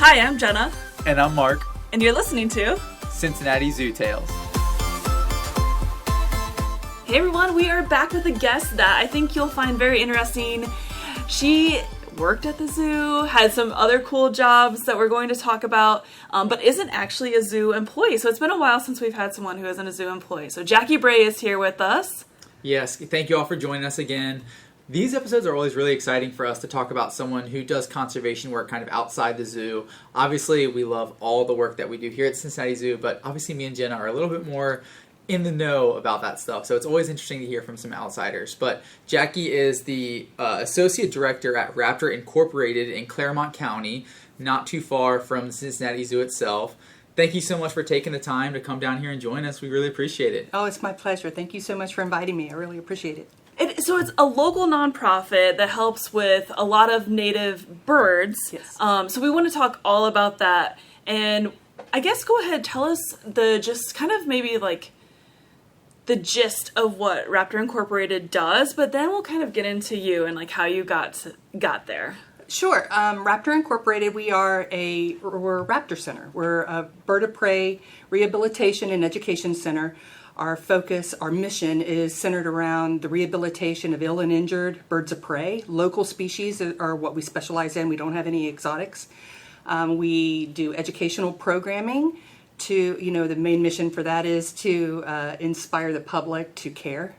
Hi, I'm Jenna. And I'm Mark. And you're listening to Cincinnati Zoo Tales. Hey everyone, we are back with a guest that I think you'll find very interesting. She worked at the zoo, had some other cool jobs that we're going to talk about, but isn't actually a zoo employee. So it's been a while since we've had someone who isn't a zoo employee. So Jackie Bray is here with us. Yes, thank you all for joining us again. These episodes are always really exciting for us to talk about someone who does conservation work kind of outside the zoo. Obviously, we love all the work that we do here at Cincinnati Zoo, but obviously me and Jenna are a little bit more in the know about that stuff. So it's always interesting to hear from some outsiders. But Jackie is the Associate Director at RAPTOR Incorporated in Claremont County, not too far from the Cincinnati Zoo itself. Thank you so much for taking the time to come down here and join us. We really appreciate it. Oh, it's my pleasure. Thank you so much for inviting me. I really appreciate it. So it's a local nonprofit that helps with a lot of native birds. Yes. So we want to talk all about that. And I guess go ahead, tell us the gist of what RAPTOR Incorporated does, but then we'll kind of get into you and like how you got there. Sure. RAPTOR Incorporated, we're a raptor center. We're a bird of prey rehabilitation and education center. Our focus, our mission is centered around the rehabilitation of ill and injured birds of prey. Local species are what we specialize in. We don't have any exotics. We do educational programming. The main mission for that is to inspire the public to care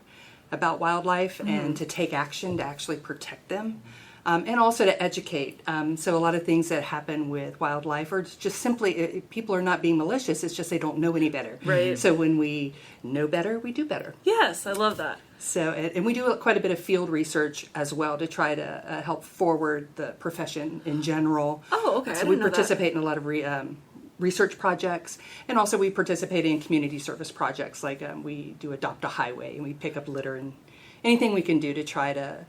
about wildlife and to take action to actually protect them. And also to educate. So a lot of things that happen with wildlife are just simply, people are not being malicious, it's just they don't know any better. Right. So when we know better, we do better. Yes, I love that. So, and we do quite a bit of field research as well to try to help forward the profession in general. Oh, okay. So we participate in a lot of research projects, and also we participate in community service projects, like we do Adopt a Highway, and we pick up litter and anything we can do to try to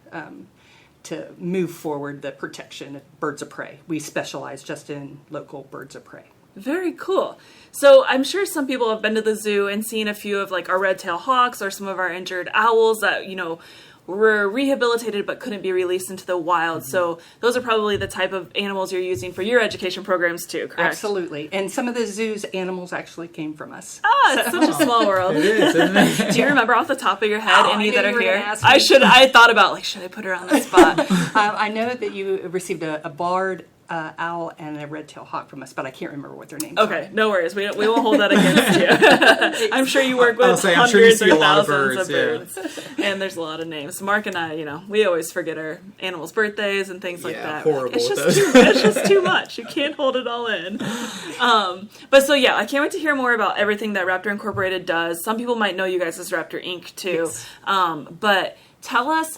move forward the protection of birds of prey. We specialize just in local birds of prey. Very cool. So I'm sure some people have been to the zoo and seen a few of like our red-tailed hawks or some of our injured owls that, were rehabilitated but couldn't be released into the wild. Mm-hmm. So those are probably the type of animals you're using for your education programs too, correct? Absolutely. And some of the zoo's animals actually came from us. It's such a small world. It is, isn't it? Do you remember off the top of your head any that are here? I thought about should I put her on the spot? I know that you received a barred owl and a red-tailed hawk from us, but I can't remember what their names are. Okay, no worries. We won't hold that against you. I'm sure you work with hundreds or thousands of birds. And there's a lot of names. Mark and I, we always forget our animals' birthdays and things like that. Horrible. It's just too much. You can't hold it all in. I can't wait to hear more about everything that RAPTOR Incorporated does. Some people might know you guys as RAPTOR Inc. too. Yes. But tell us,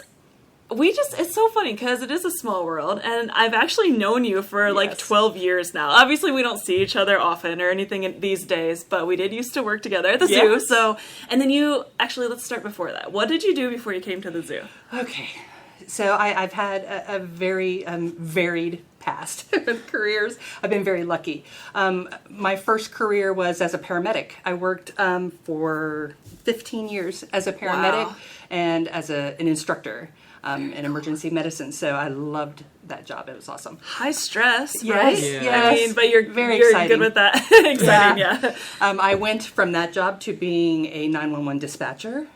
it's so funny because it is a small world, and I've actually known you for 12 years now. Obviously, we don't see each other often or anything these days, but we did used to work together at the zoo. So, and then let's start before that. What did you do before you came to the zoo? Okay. So I've had a very varied past careers. I've been very lucky. My first career was as a paramedic. I worked for 15 years as a paramedic and as an instructor. In emergency medicine, so I loved that job. It was awesome. High stress, yes, right? Yes. But you're very good with that. Exciting, yeah. I went from that job to being a 911 dispatcher.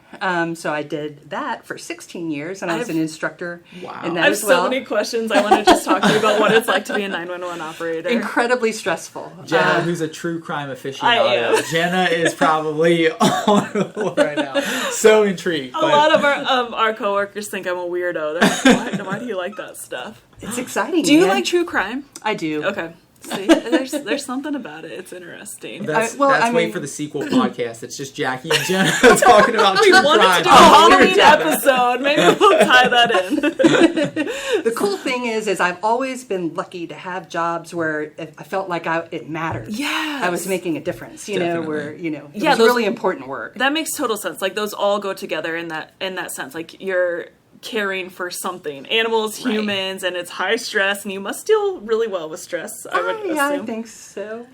So I did that for 16 years, and I was an instructor in that I have as well. so many questions. I want to just talk to you about what it's like to be a 911 operator. Incredibly stressful. Jenna, who's a true crime aficionado. Jenna is probably on the floor right now. So intrigued. A lot of our coworkers think I'm a weirdo. They're like, why do you like that stuff? It's exciting. Do you like true crime? I do. Okay. See, there's something about it. It's interesting. Wait for the sequel podcast. It's just Jackie and Jenna talking about true crime. We wanted to do a Halloween episode. Maybe we'll tie that in. The cool thing is I've always been lucky to have jobs where I felt like it mattered. Yes. I was making a difference. Where it was those, really important work. That makes total sense. Like those all go together in that sense. Like you're caring for something, animals, humans, and it's high stress, and you must deal really well with stress, I would assume. I think so.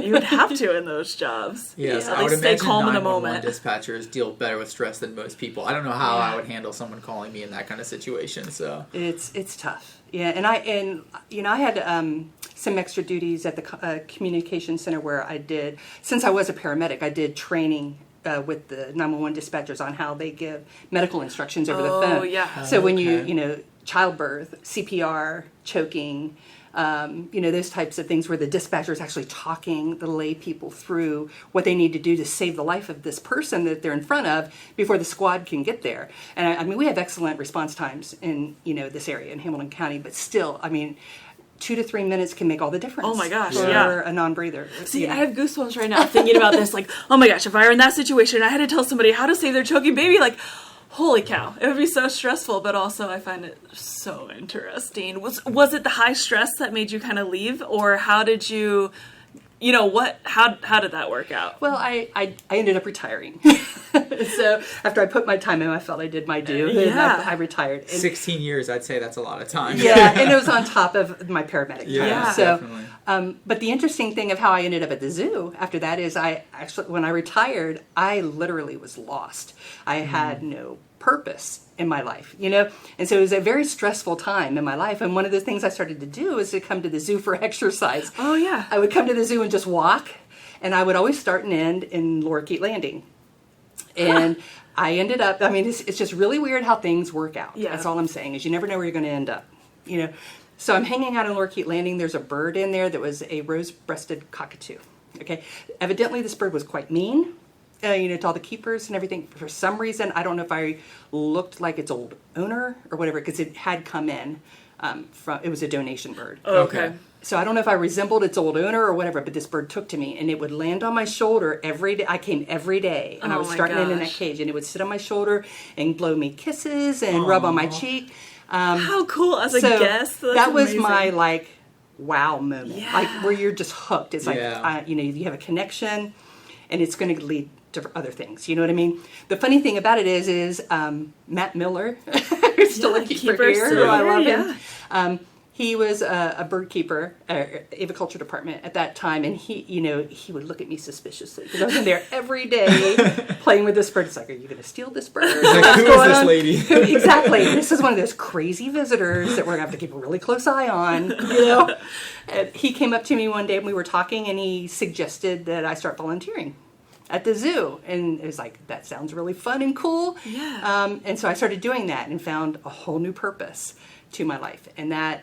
You would have to in those jobs. Yes, at I would least stay imagine calm in the 911 moment. dispatchers deal better with stress than most people. I don't know how I would handle someone calling me in that kind of situation. So it's tough. Yeah, and I had some extra duties at the communication center where I did, since I was a paramedic, I did training with the 911 dispatchers on how they give medical instructions over the phone. Oh, yeah. So when childbirth, CPR, choking, those types of things where the dispatcher is actually talking the lay people through what they need to do to save the life of this person that they're in front of before the squad can get there. And I mean, we have excellent response times in, this area in Hamilton County, but still, I mean, 2 to 3 minutes can make all the difference. Oh my gosh, for yeah. a non-breather. See, I have goosebumps right now thinking about this. Like, oh my gosh, if I were in that situation, I had to tell somebody how to save their choking baby. Like, holy cow, it would be so stressful. But also, I find it so interesting. Was it the high stress that made you kind of leave, or how did you? How did that work out? Well, I ended up retiring. So after I put my time in, I felt I did my due. And I retired. And 16 years, I'd say that's a lot of time. Yeah, and it was on top of my paramedic time. Yeah, So, definitely. But the interesting thing of how I ended up at the zoo after that is when I retired, I literally was lost. I had no purpose in my life, and so it was a very stressful time in my life. And one of the things I started to do is to come to the zoo for exercise. Oh yeah. I would come to the zoo and just walk, and I would always start and end in Lorikeet Landing. And I ended up, I mean, it's just really weird how things work out. Yeah. That's all I'm saying, is you never know where you're going to end up, So I'm hanging out in Lorikeet Landing. There's a bird in there that was a rose-breasted cockatoo. Okay. Evidently, this bird was quite mean, to all the keepers and everything. For some reason, I don't know if I looked like its old owner or whatever, because it had come in it was a donation bird. Oh, okay. So I don't know if I resembled its old owner or whatever, but this bird took to me, and it would land on my shoulder every day. I came every day, and I was starting in that cage, and it would sit on my shoulder and blow me kisses and rub on my cheek. How cool as a guest. That was amazing. my wow moment, Yeah. where you're just hooked. It's you have a connection, and it's going to lead to other things. You know what I mean? The funny thing about it is Matt Miller, who's still a keeper here, who I love him. He was a bird keeper, aviculture department at that time, and he would look at me suspiciously because I was in there every day playing with this bird. It's like, are you going to steal this bird? Who is this lady? Exactly. This is one of those crazy visitors that we're going to have to keep a really close eye on, And he came up to me one day and we were talking, and he suggested that I start volunteering at the zoo, and it was like, that sounds really fun and cool. Yeah. And so I started doing that and found a whole new purpose to my life, and that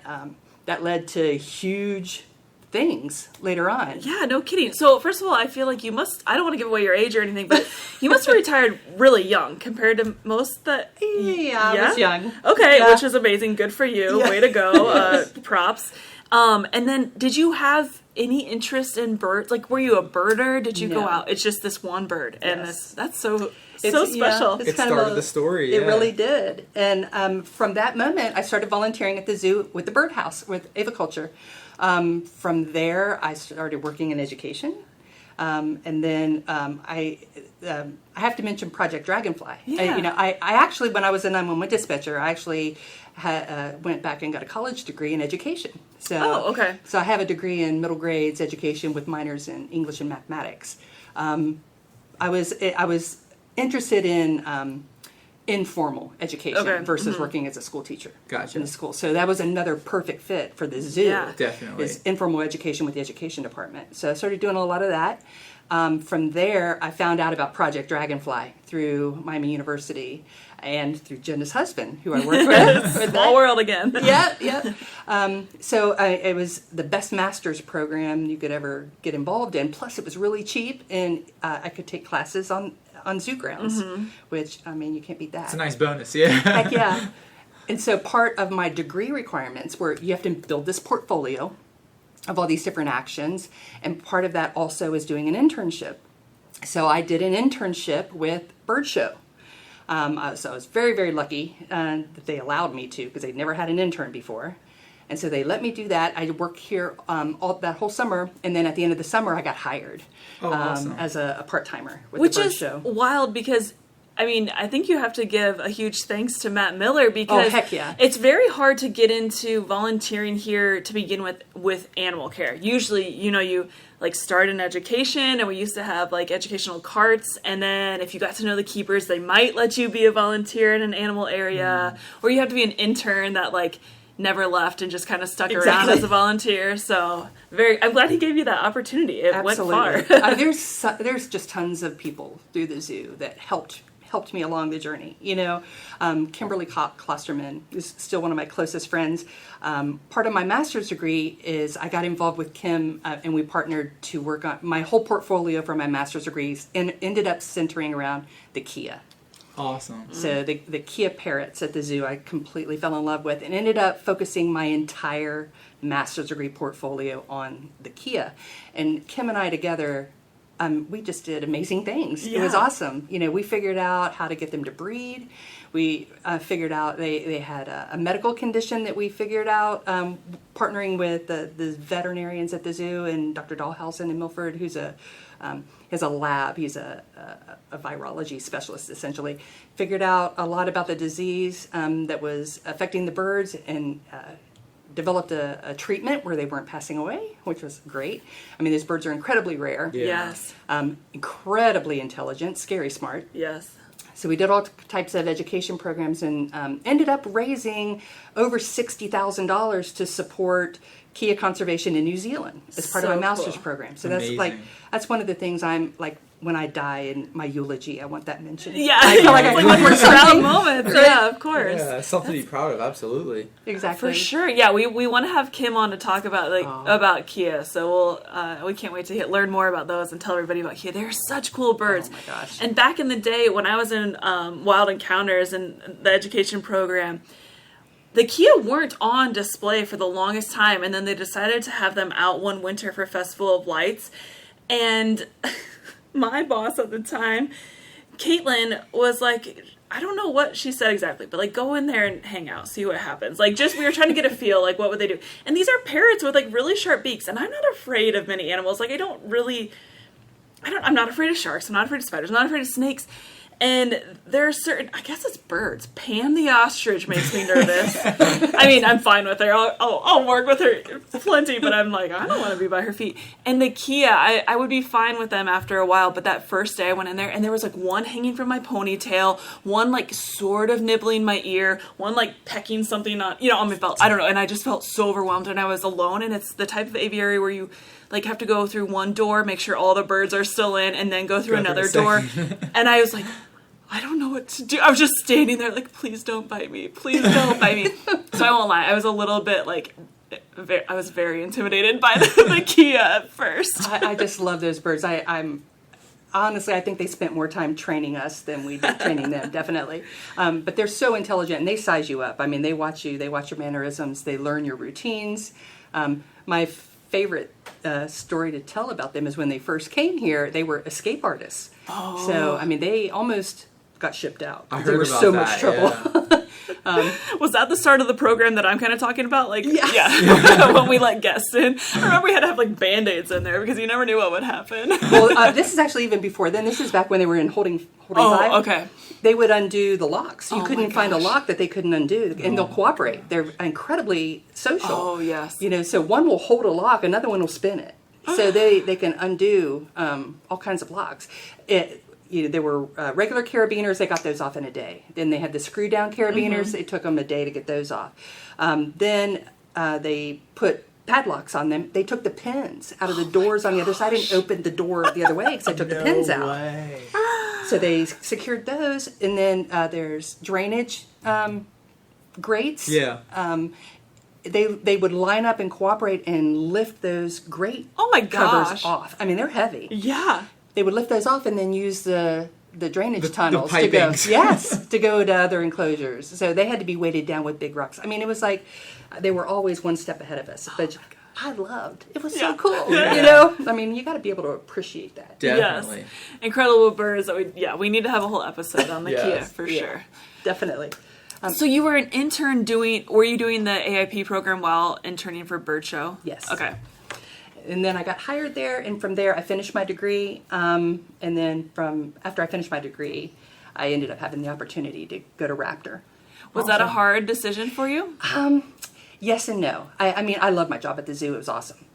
led to huge things later on. Yeah, no kidding. So first of all, I feel like you must, I don't want to give away your age or anything, but you must have retired really young compared to most that... I was young. Okay, Yeah. which is amazing. Good for you. Yeah. Way to go. Props. And then did you have any interest in birds? Like, were you a birder? Did you go No. out? It's just this one bird. And Yes. that's so Yeah, special. it's It kind of started the story, It yeah. really did. And from that moment, I started volunteering at the zoo with the birdhouse, with aviculture. From there, I started working in education. And then I have to mention Project Dragonfly. Yeah. I actually, when I was a 911 dispatcher, I actually went back and got a college degree in education. So, Oh, okay. So I have a degree in middle grades education with minors in English and mathematics. I was interested in informal education versus working as a school teacher Gotcha. in the school. So that was another perfect fit for the zoo. Yeah. Definitely. Is informal education with the education department. So I started doing a lot of that. From there, I found out about Project Dragonfly through Miami University and through Jenna's husband, who I work with. Small world again. Yeah. So it was the best master's program you could ever get involved in. Plus, it was really cheap, and I could take classes on zoo grounds, which, I mean, you can't beat that. It's a nice bonus, yeah. Heck yeah. And so part of my degree requirements were you have to build this portfolio of all these different actions, and part of that also is doing an internship. So I did an internship with Bird Show. So I was very, very lucky that they allowed me to, because they'd never had an intern before. And so they let me do that. I worked here that whole summer, and then at the end of the summer, I got hired Awesome. as a part-timer with Which the Bird is Show. wild because, I mean, I think you have to give a huge thanks to Matt Miller because heck yeah. it's very hard to get into volunteering here to begin with animal care. Usually, you like start in education, and we used to have like educational carts, and then if you got to know the keepers, they might let you be a volunteer in an animal area, or you have to be an intern that like never left and just kind of stuck around as a volunteer. So I'm glad he gave you that opportunity. It went far. There's just tons of people through the zoo that helped me along the journey. Kimberly Klosterman is still one of my closest friends. Part of my master's degree is I got involved with Kim and we partnered to work on my whole portfolio for my master's degrees and ended up centering around the Kia. Awesome. So the Kia parrots at the zoo I completely fell in love with and ended up focusing my entire master's degree portfolio on the Kia. And Kim and I together, we just did amazing things. Yeah. It was awesome. We figured out how to get them to breed. We figured out they had a medical condition that we figured out partnering with the veterinarians at the zoo and Dr. Dahlhausen in Milford, who's has a lab. He's a virology specialist, essentially. Figured out a lot about the disease that was affecting the birds and developed a treatment where they weren't passing away, which was great. I mean, these birds are incredibly rare. Yeah. Yes. Incredibly intelligent, scary smart. Yes. So we did all types of education programs and ended up raising over $60,000 to support Kia conservation in New Zealand as part of my master's program. So that's one of the things I'm like, when I die in my eulogy, I want that mentioned. Yeah, I feel like one of the proud moments. Yeah, of course. Yeah, something to be proud of. Absolutely. Exactly. For sure. Yeah, we want to have Kim on to talk about about Kia. So we can't wait to learn more about those and tell everybody about Kia. They're such cool birds. Oh my gosh. And back in the day when I was in Wild Encounters and the education program, the Kia weren't on display for the longest time, and then they decided to have them out one winter for Festival of Lights, and my boss at the time, Caitlin, was like, I don't know what she said exactly, but like, go in there and hang out, see what happens. Like, just, we were trying to get a feel, like, what would they do? And these are parrots with like really sharp beaks, and I'm not afraid of many animals. Like, I'm not afraid of sharks, I'm not afraid of spiders, I'm not afraid of snakes. And there are certain, I guess it's birds. Pam the ostrich makes me nervous. I mean, I'm fine with her. I'll work with her plenty, but I'm like, I don't want to be by her feet. And the Kia, I would be fine with them after a while, but that first day I went in there, and there was like one hanging from my ponytail, one like sort of nibbling my ear, one like pecking something on my belt. I don't know, and I just felt so overwhelmed, and I was alone, and it's the type of aviary where you like have to go through one door, make sure all the birds are still in, and then go through another door. And I was like, I don't know what to do. I was just standing there like, please don't bite me. Please don't bite me. So I won't lie. I was a little bit like, I was very intimidated by the Kia at first. I just love those birds. I'm honestly, I think they spent more time training us than we did training them, definitely. But they're so intelligent, and they size you up. I mean, they watch you. They watch your mannerisms. They learn your routines. My favorite story to tell about them is when they first came here, they were escape artists. Oh. So, I mean, they almost got shipped out. I heard there was about so that, much trouble. Was that the start of the program that I'm kind of talking about? Like, yeah. When we let guests in. I remember we had to have like Band-Aids in there because you never knew what would happen. Well, this is actually even before then. This is back when they were in holding 5. Oh, okay. They would undo the locks. You couldn't find a lock that they couldn't undo, and they'll cooperate. They're incredibly social. Oh, yes. So one will hold a lock, another one will spin it. So they can undo all kinds of locks. There were regular carabiners, they got those off in a day. Then they had the screw down carabiners, It took them a day to get those off. Then they put padlocks on them. They took the pins out of the doors on the other side and opened the door the other way because they took the pins out. Way. So they secured those. And then there's drainage grates. Yeah. They would line up and cooperate and lift those grate covers off. I mean, they're heavy. Yeah. They would lift those off and then use the drainage tunnels the to go. pipings. Yes, to go to other enclosures. So they had to be weighted down with big rocks. I mean, it was like they were always one step ahead of us. But I loved. It was so cool. Yeah. I mean, you got to be able to appreciate that. Definitely. Yes. Incredible birds. We need to have a whole episode on the Kia for sure. Definitely. So you were an intern were you doing the AIP program while interning for Bird Show? Yes. Okay. And then I got hired there, and from there I finished my degree. And then after I finished my degree, I ended up having the opportunity to go to Raptor. Was that a hard decision for you? Yes and no. I mean, I love my job at the zoo. It was awesome.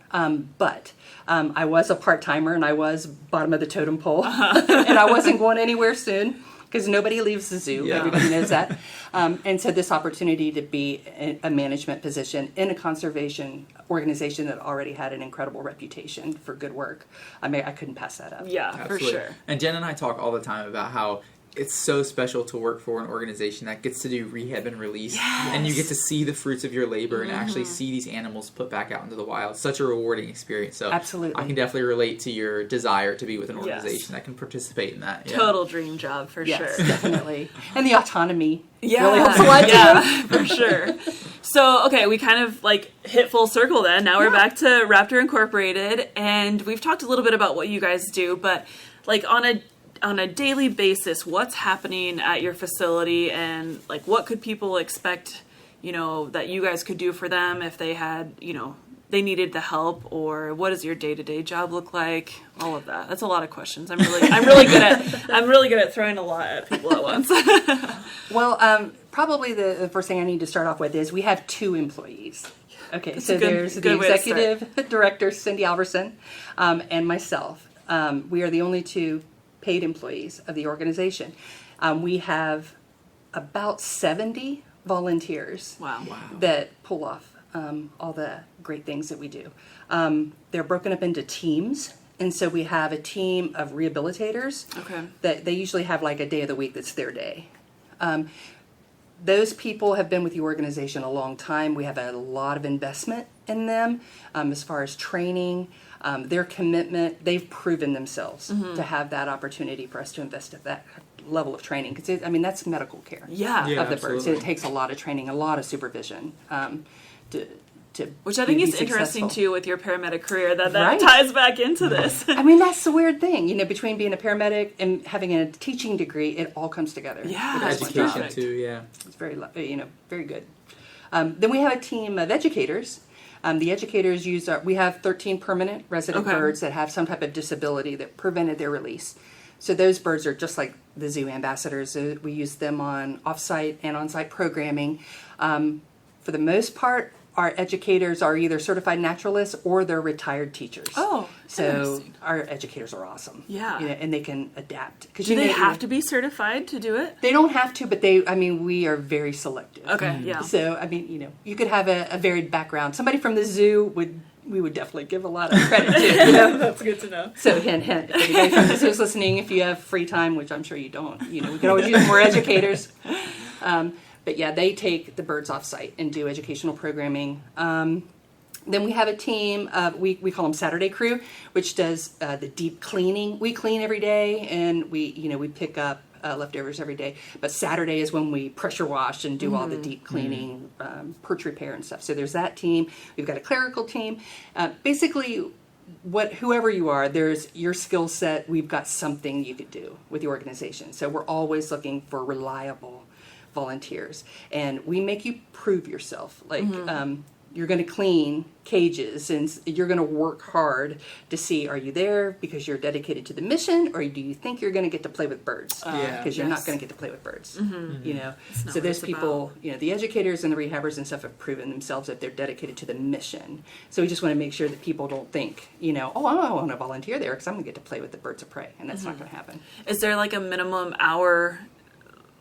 But I was a part-timer, and I was bottom of the totem pole. And I wasn't going anywhere soon. because nobody leaves the zoo. Yeah. Everybody knows that. And so this opportunity to be a management position in a conservation organization that already had an incredible reputation for good work, I mean, I couldn't pass that up. Yeah, Absolutely. for sure. And Jen and I talk all the time about how it's so special to work for an organization that gets to do rehab and release, and you get to see the fruits of your labor and actually see these animals put back out into the wild. Such a rewarding experience. So Absolutely. I can definitely relate to your desire to be with an Yes. organization that can participate in that. Yeah. Total dream job for Yes, sure. definitely. And the autonomy Yeah, really helps a lot too. yeah, for sure. So, okay, we kind of like hit full circle then. Now we're back to Raptor Incorporated, and we've talked a little bit about what you guys do, but like on a daily basis, what's happening at your facility, and like what could people expect, you know, that you guys could do for them if they had, you know, they needed the help, or what does your day-to-day job look like? All of that. That's a lot of questions. I'm really good at throwing a lot at people at once. Well, probably the first thing I need to start off with is we have 2 employees. Okay, That's so a good- there's the good way to start. executive director, Cindy Alverson, and myself. We are the only 2 paid employees of the organization. We have about 70 volunteers Wow. that pull off all the great things that we do. They're broken up into teams. And so we have a team of rehabilitators Okay. that they usually have like a day of the week that's their day. Those people have been with the organization a long time. We have a lot of investment in them as far as training, their commitment. They've proven themselves to have that opportunity for us to invest at that level of training. Because, I mean, that's medical care Yeah. Yeah. of the birds. absolutely. It takes a lot of training, a lot of supervision to Which I think be is interesting successful. too with your paramedic career, that Right. ties back into this. I mean, that's the weird thing, you know, between being a paramedic and having a teaching degree, it all comes together. Yeah. It That's does one job. Education perfect. too, yeah. It's very, very good. Then we have a team of educators. The educators we have 13 permanent resident Okay. birds that have some type of disability that prevented their release. So those birds are just like the zoo ambassadors. We use them on off-site and on-site programming. For the most part, our educators are either certified naturalists or they're retired teachers. Oh, so interesting. our educators are awesome. Yeah. You know, and they can adapt. Do they have to be certified to do it? They don't have to, but we are very selective. Okay, yeah. So, I mean, you know, you could have a varied background. Somebody from the zoo we would definitely give a lot of credit to, you know? That's good to know. So, hint, hint. If anybody from the zoo is listening, if you have free time, which I'm sure you don't, you know, we could always use more educators. But yeah, they take the birds off site and do educational programming. Then we have a team of, we call them Saturday crew, which does the deep cleaning. We clean every day, and we pick up leftovers every day. But Saturday is when we pressure wash and do all the deep cleaning, perch repair and stuff. So there's that team. We've got a clerical team. Basically, whoever you are, there's your skill set. We've got something you could do with the organization. So we're always looking for reliable volunteers, and we make you prove yourself. Like you're going to clean cages, and you're going to work hard to see, are you there because you're dedicated to the mission, or do you think you're going to get to play with birds? Because you're not going to get to play with birds. You know, so what those it's people, you know, the educators and the rehabbers and stuff have proven themselves that they're dedicated to the mission. So we just want to make sure that people don't think, you know, oh, I want to volunteer there because I'm going to get to play with the birds of prey, and that's not going to happen. Is there like a minimum hour,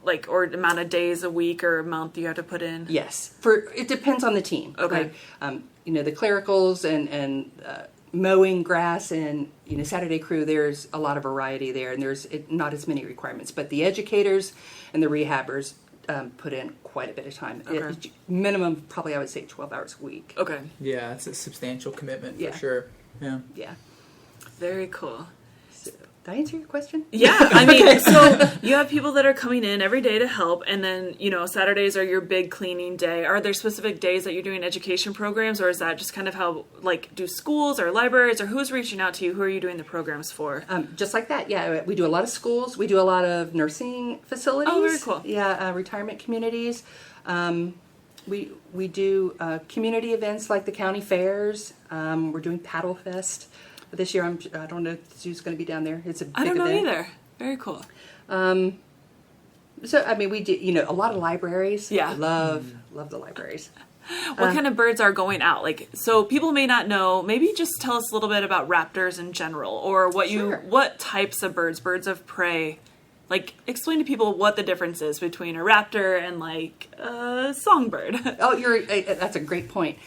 like, or amount of days a week or a month you have to put in? Yes, it depends on the team. Okay. Like, you know, the clericals and mowing grass and, you know, Saturday crew. There's a lot of variety there, and there's not as many requirements. But the educators and the rehabbers put in quite a bit of time. Okay. Minimum, probably I would say 12 hours a week. Okay. Yeah, it's a substantial commitment Yeah. for sure. Yeah. Yeah. Very cool. So, did I answer your question? Yeah, I mean, so you have people that are coming in every day to help, and then, you know, Saturdays are your big cleaning day. Are there specific days that you're doing education programs, or is that just kind of how, like, do schools or libraries, or who's reaching out to you? Who are you doing the programs for? Just like that, yeah. We do a lot of schools. We do a lot of nursing facilities. Oh, very cool. Yeah, retirement communities. We do community events like the county fairs. We're doing Paddle Fest this year. I don't know if the zoo's going to be down there. It's a big I don't know event. either. Very cool. So I mean, we do a lot of libraries. Yeah. Love the libraries. What kind of birds are going out? Like, so people may not know. Maybe just tell us a little bit about raptors in general, or Sure. what types of birds of prey, like explain to people what the difference is between a raptor and like a songbird. Oh, that's a great point.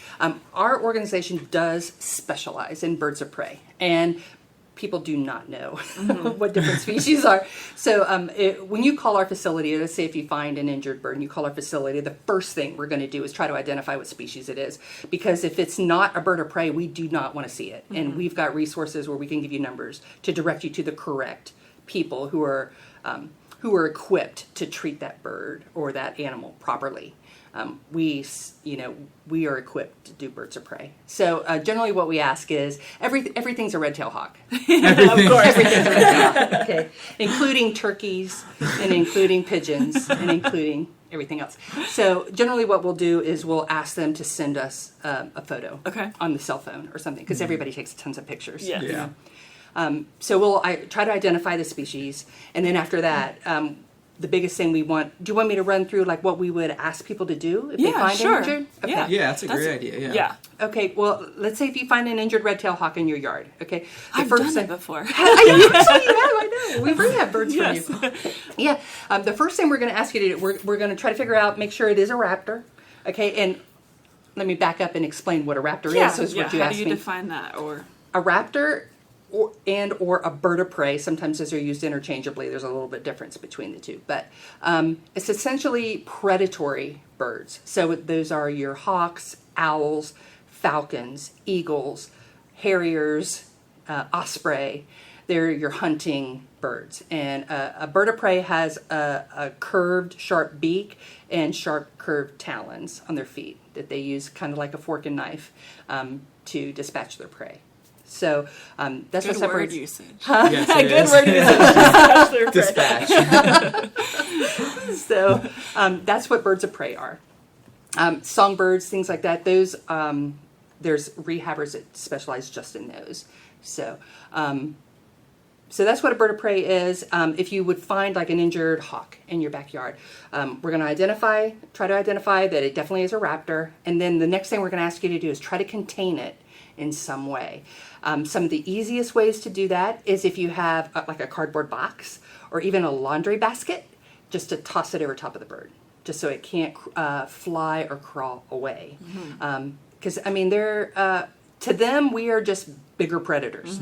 Our organization does specialize in birds of prey, and people do not know what different species are. So when you call our facility, let's say if you find an injured bird and you call our facility, the first thing we're going to do is try to identify what species it is. Because if it's not a bird of prey, we do not want to see it. And we've got resources where we can give you numbers to direct you to the correct people who are equipped to treat that bird or that animal properly. We are equipped to do birds of prey. So generally, what we ask is everything's a red-tailed hawk. Of course, everything's a red-tailed hawk. Okay, including turkeys and including pigeons and including everything else. So generally, what we'll do is we'll ask them to send us a photo on the cell phone or something because everybody takes tons of pictures. Yeah. You know? So we'll try to identify the species, and then after that. The biggest thing we want. Do you want me to run through like what we would ask people to do if they find an injured? Okay. Yeah, that's a great idea. Yeah. Okay. Well, let's say if you find an injured red-tailed hawk in your yard. Okay. I've done it before. I know. We rehab birds for you. Yeah. The first thing we're going to ask you to do, we're going to try to figure out, make sure it is a raptor. Okay. And let me back up and explain what a raptor is. So what you How asked do you me. define that? Or A raptor. Or a bird of prey. Sometimes those are used interchangeably. There's a little bit difference between the two, but it's essentially predatory birds. So those are your hawks, owls, falcons, eagles, harriers, osprey. They're your hunting birds. And a bird of prey has a curved, sharp beak and sharp, curved talons on their feet that they use kind of like a fork and knife to dispatch their prey. So that's good what separates. word usage. Yes, it Good is. word usage. Dispatch. So that's what birds of prey are. Songbirds, things like that. Those there's rehabbers that specialize just in those. So that's what a bird of prey is. If you would find like an injured hawk in your backyard, we're going to try to identify that it definitely is a raptor, and then the next thing we're going to ask you to do is try to contain it in some way. Some of the easiest ways to do that is if you have like a cardboard box or even a laundry basket, just to toss it over top of the bird, just so it can't fly or crawl away. Because they're to them we are just bigger predators,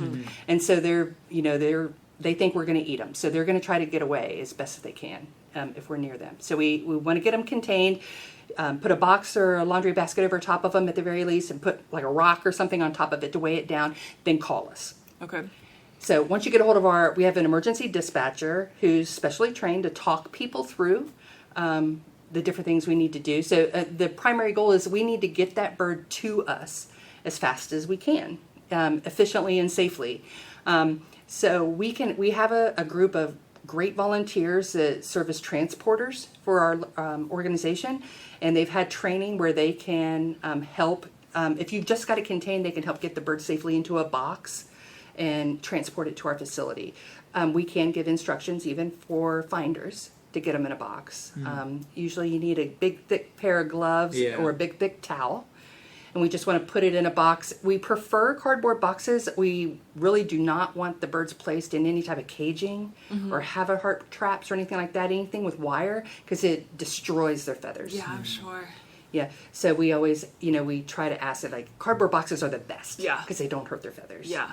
and so they think we're going to eat them, so they're going to try to get away as best as they can if we're near them. So we want to get them contained. Put a box or a laundry basket over top of them at the very least, and put like a rock or something on top of it to weigh it down. Then call us. Okay. So once you get a hold of we have an emergency dispatcher who's specially trained to talk people through the different things we need to do. So the primary goal is we need to get that bird to us as fast as we can, efficiently and safely. So we have a group of great volunteers that serve as transporters for our organization, and they've had training where they can help. If you've just got it contained, they can help get the bird safely into a box and transport it to our facility. We can give instructions even for finders to get them in a box. Usually you need a big, thick pair of gloves or a big, thick towel. And we just want to put it in a box. We prefer cardboard boxes. We really do not want the birds placed in any type of caging or have a heart traps or anything like that, anything with wire, because it destroys their feathers. Yeah, I'm sure. Yeah, so we always, we try to ask it, like, cardboard boxes are the best. Yeah. Because they don't hurt their feathers. Yeah.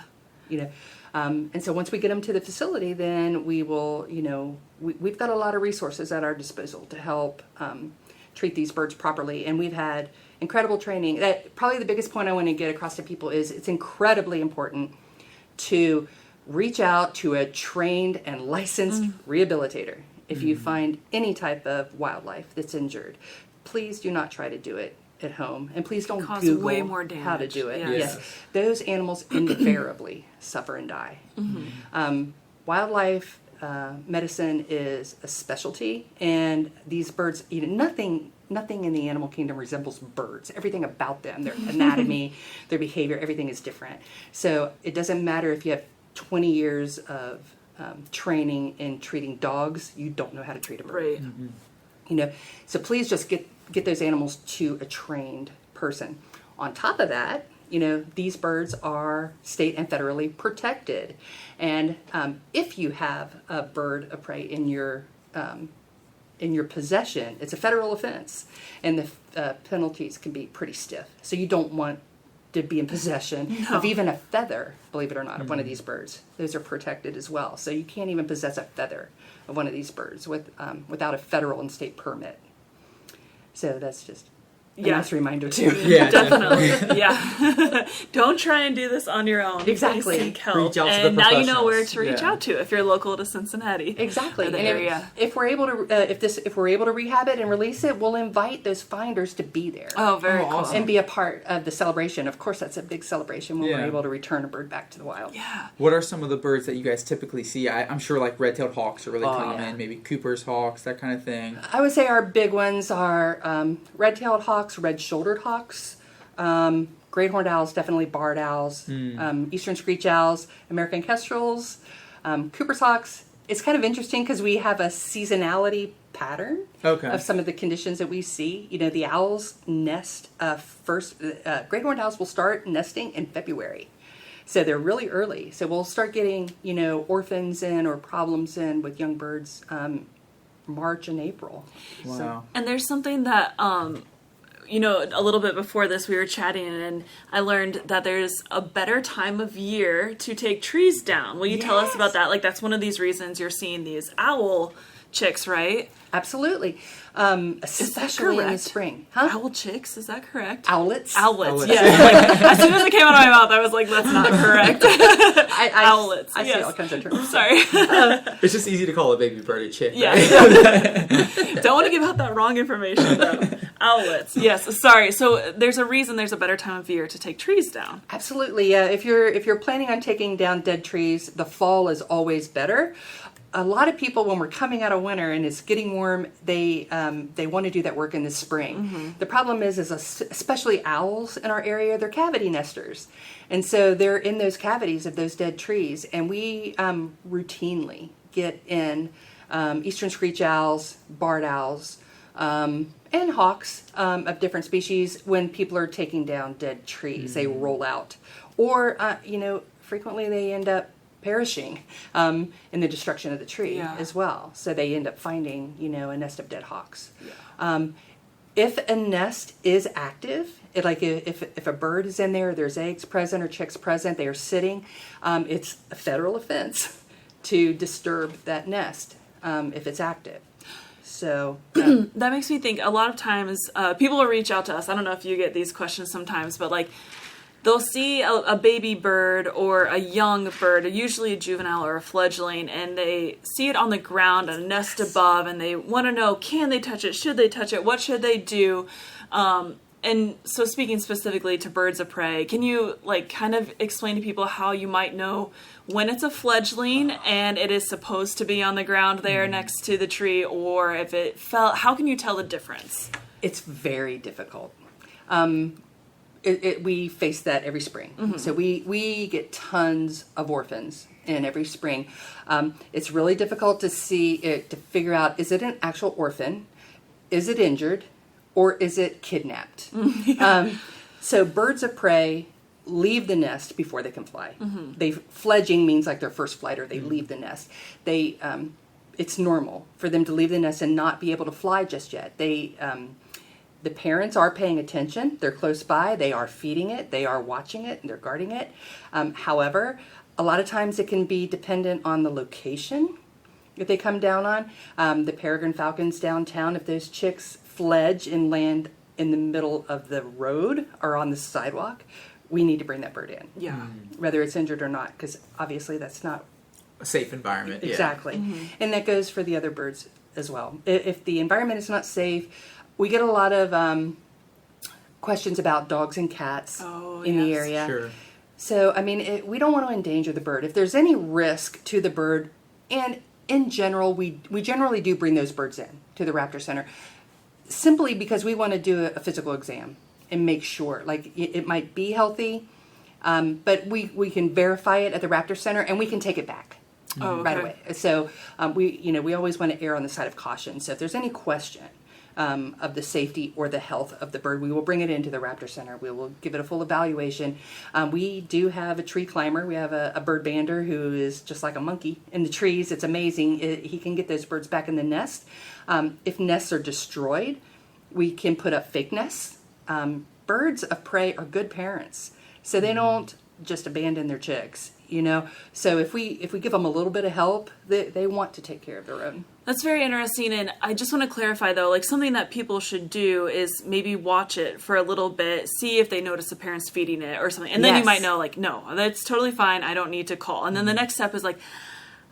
And so once we get them to the facility, then we will, we've got a lot of resources at our disposal to help treat these birds properly. And we've had incredible training. Probably the biggest point I want to get across to people is it's incredibly important to reach out to a trained and licensed rehabilitator. If you find any type of wildlife that's injured, please do not try to do it at home, and please don't Google way more damage. how to do it. Yes. Those animals invariably suffer and die. Wildlife medicine is a specialty, and these birds, nothing in the animal kingdom resembles birds. Everything about them, their anatomy, their behavior, everything is different. So it doesn't matter if you have 20 years of training in treating dogs, you don't know how to treat a bird. Right. So please just get those animals to a trained person. On top of that, these birds are state and federally protected. And if you have a bird of prey in your possession, it's a federal offense, and the penalties can be pretty stiff. So you don't want to be in possession of even a feather, believe it or not, of one of these birds. Those are protected as well. So you can't even possess a feather of one of these birds without a federal and state permit. So that's just a nice reminder too. Yeah, definitely. Yeah. Don't try and do this on your own. Exactly. Please seek help. Reach out to and the now you know where professionals. to reach out to if you're local to Cincinnati. Exactly. Or the And area. if we're able to if we're able to rehab it and release it, we'll invite those finders to be there. Oh, very cool. awesome. And be a part of the celebration. Of course, that's a big celebration when Yeah. we're able to return a bird back to the wild. Yeah. What are some of the birds that you guys typically see? I'm sure like red-tailed hawks are really common, yeah. maybe Cooper's hawks, that kind of thing. I would say our big ones are red-tailed hawks, red-shouldered hawks, great horned owls, definitely barred owls, eastern screech owls, American kestrels, Cooper's hawks. It's kind of interesting because we have a seasonality pattern of some of the conditions that we see. The owls nest first. Great horned owls will start nesting in February. So they're really early. So we'll start getting, orphans in or problems in with young birds March and April. Wow. So, And there's something that, a little bit before this we were chatting and I learned that there's a better time of year to take trees down. Will you tell us about that? Like that's one of these reasons you're seeing these owl chicks, right? absolutely. Especially in the spring. Huh? Owl chicks, is that correct? Owlets. Owlets, yes. As soon as it came out of my mouth, I was like, that's not correct. Owlets, I see yes. all kinds of terms. Sorry. It's just easy to call a baby bird a chick. Yeah. Right? Don't want to give out that wrong information, though. Owlets. Yes, sorry. So there's a reason there's a better time of year to take trees down. Absolutely. Yeah. If you're planning on taking down dead trees, the fall is always better. A lot of people, when we're coming out of winter and it's getting warm, they want to do that work in the spring. Mm-hmm. The problem is especially owls in our area, they're cavity nesters. And so they're in those cavities of those dead trees. And we routinely get in eastern screech owls, barred owls, and hawks of different species when people are taking down dead trees. Mm-hmm. They roll out. Or, frequently they end up perishing in the destruction of the tree as well. So they end up finding, a nest of dead hawks. Yeah. If a nest is active, if a bird is in there, there's eggs present or chicks present, they are sitting, it's a federal offense to disturb that nest if it's active. So that makes me think a lot of times people will reach out to us. I don't know if you get these questions sometimes, but like they'll see a baby bird or a young bird, usually a juvenile or a fledgling, and they see it on the ground, a nest above, and they want to know, can they touch it? Should they touch it? What should they do? And so speaking specifically to birds of prey, can you kind of explain to people how you might know when it's a fledgling and it is supposed to be on the ground there next to the tree, or if it fell, how can you tell the difference? It's very difficult. We face that every spring. Mm-hmm. So we get tons of orphans in every spring. It's really difficult to figure out, is it an actual orphan? Is it injured? Or is it kidnapped? So birds of prey leave the nest before they can fly. Mm-hmm. Fledging means like their first flight, or they leave the nest. It's normal for them to leave the nest and not be able to fly just yet. The parents are paying attention. They're close by. They are feeding it. They are watching it, and they're guarding it. However, a lot of times it can be dependent on the location that they come down on. The peregrine falcons downtown, if those chicks fledge and land in the middle of the road or on the sidewalk, we need to bring that bird in. Yeah. Whether it's injured or not, because obviously that's not A safe environment. exactly. Yeah. Mm-hmm. And that goes for the other birds as well. If the environment is not safe, we get a lot of questions about dogs and cats in the area. Sure. So, we don't want to endanger the bird. If there's any risk to the bird, and in general, we generally do bring those birds in to the Raptor Center, simply because we want to do a physical exam and make sure, it might be healthy, but we can verify it at the Raptor Center, and we can take it back right away. So we always want to err on the side of caution. So if there's any question of the safety or the health of the bird. We will bring it into the Raptor Center. We will give it a full evaluation. We do have a tree climber. We have a bird bander who is just like a monkey in the trees. It's amazing. He can get those birds back in the nest. If nests are destroyed, we can put up fake nests. Birds of prey are good parents, so they don't just abandon their chicks. So if we give them a little bit of help, they want to take care of their own. That's very interesting, and I just want to clarify though, like something that people should do is maybe watch it for a little bit, see if they notice the parents feeding it or something, and then you might know, like, no, that's totally fine, I don't need to call. And then the next step is like,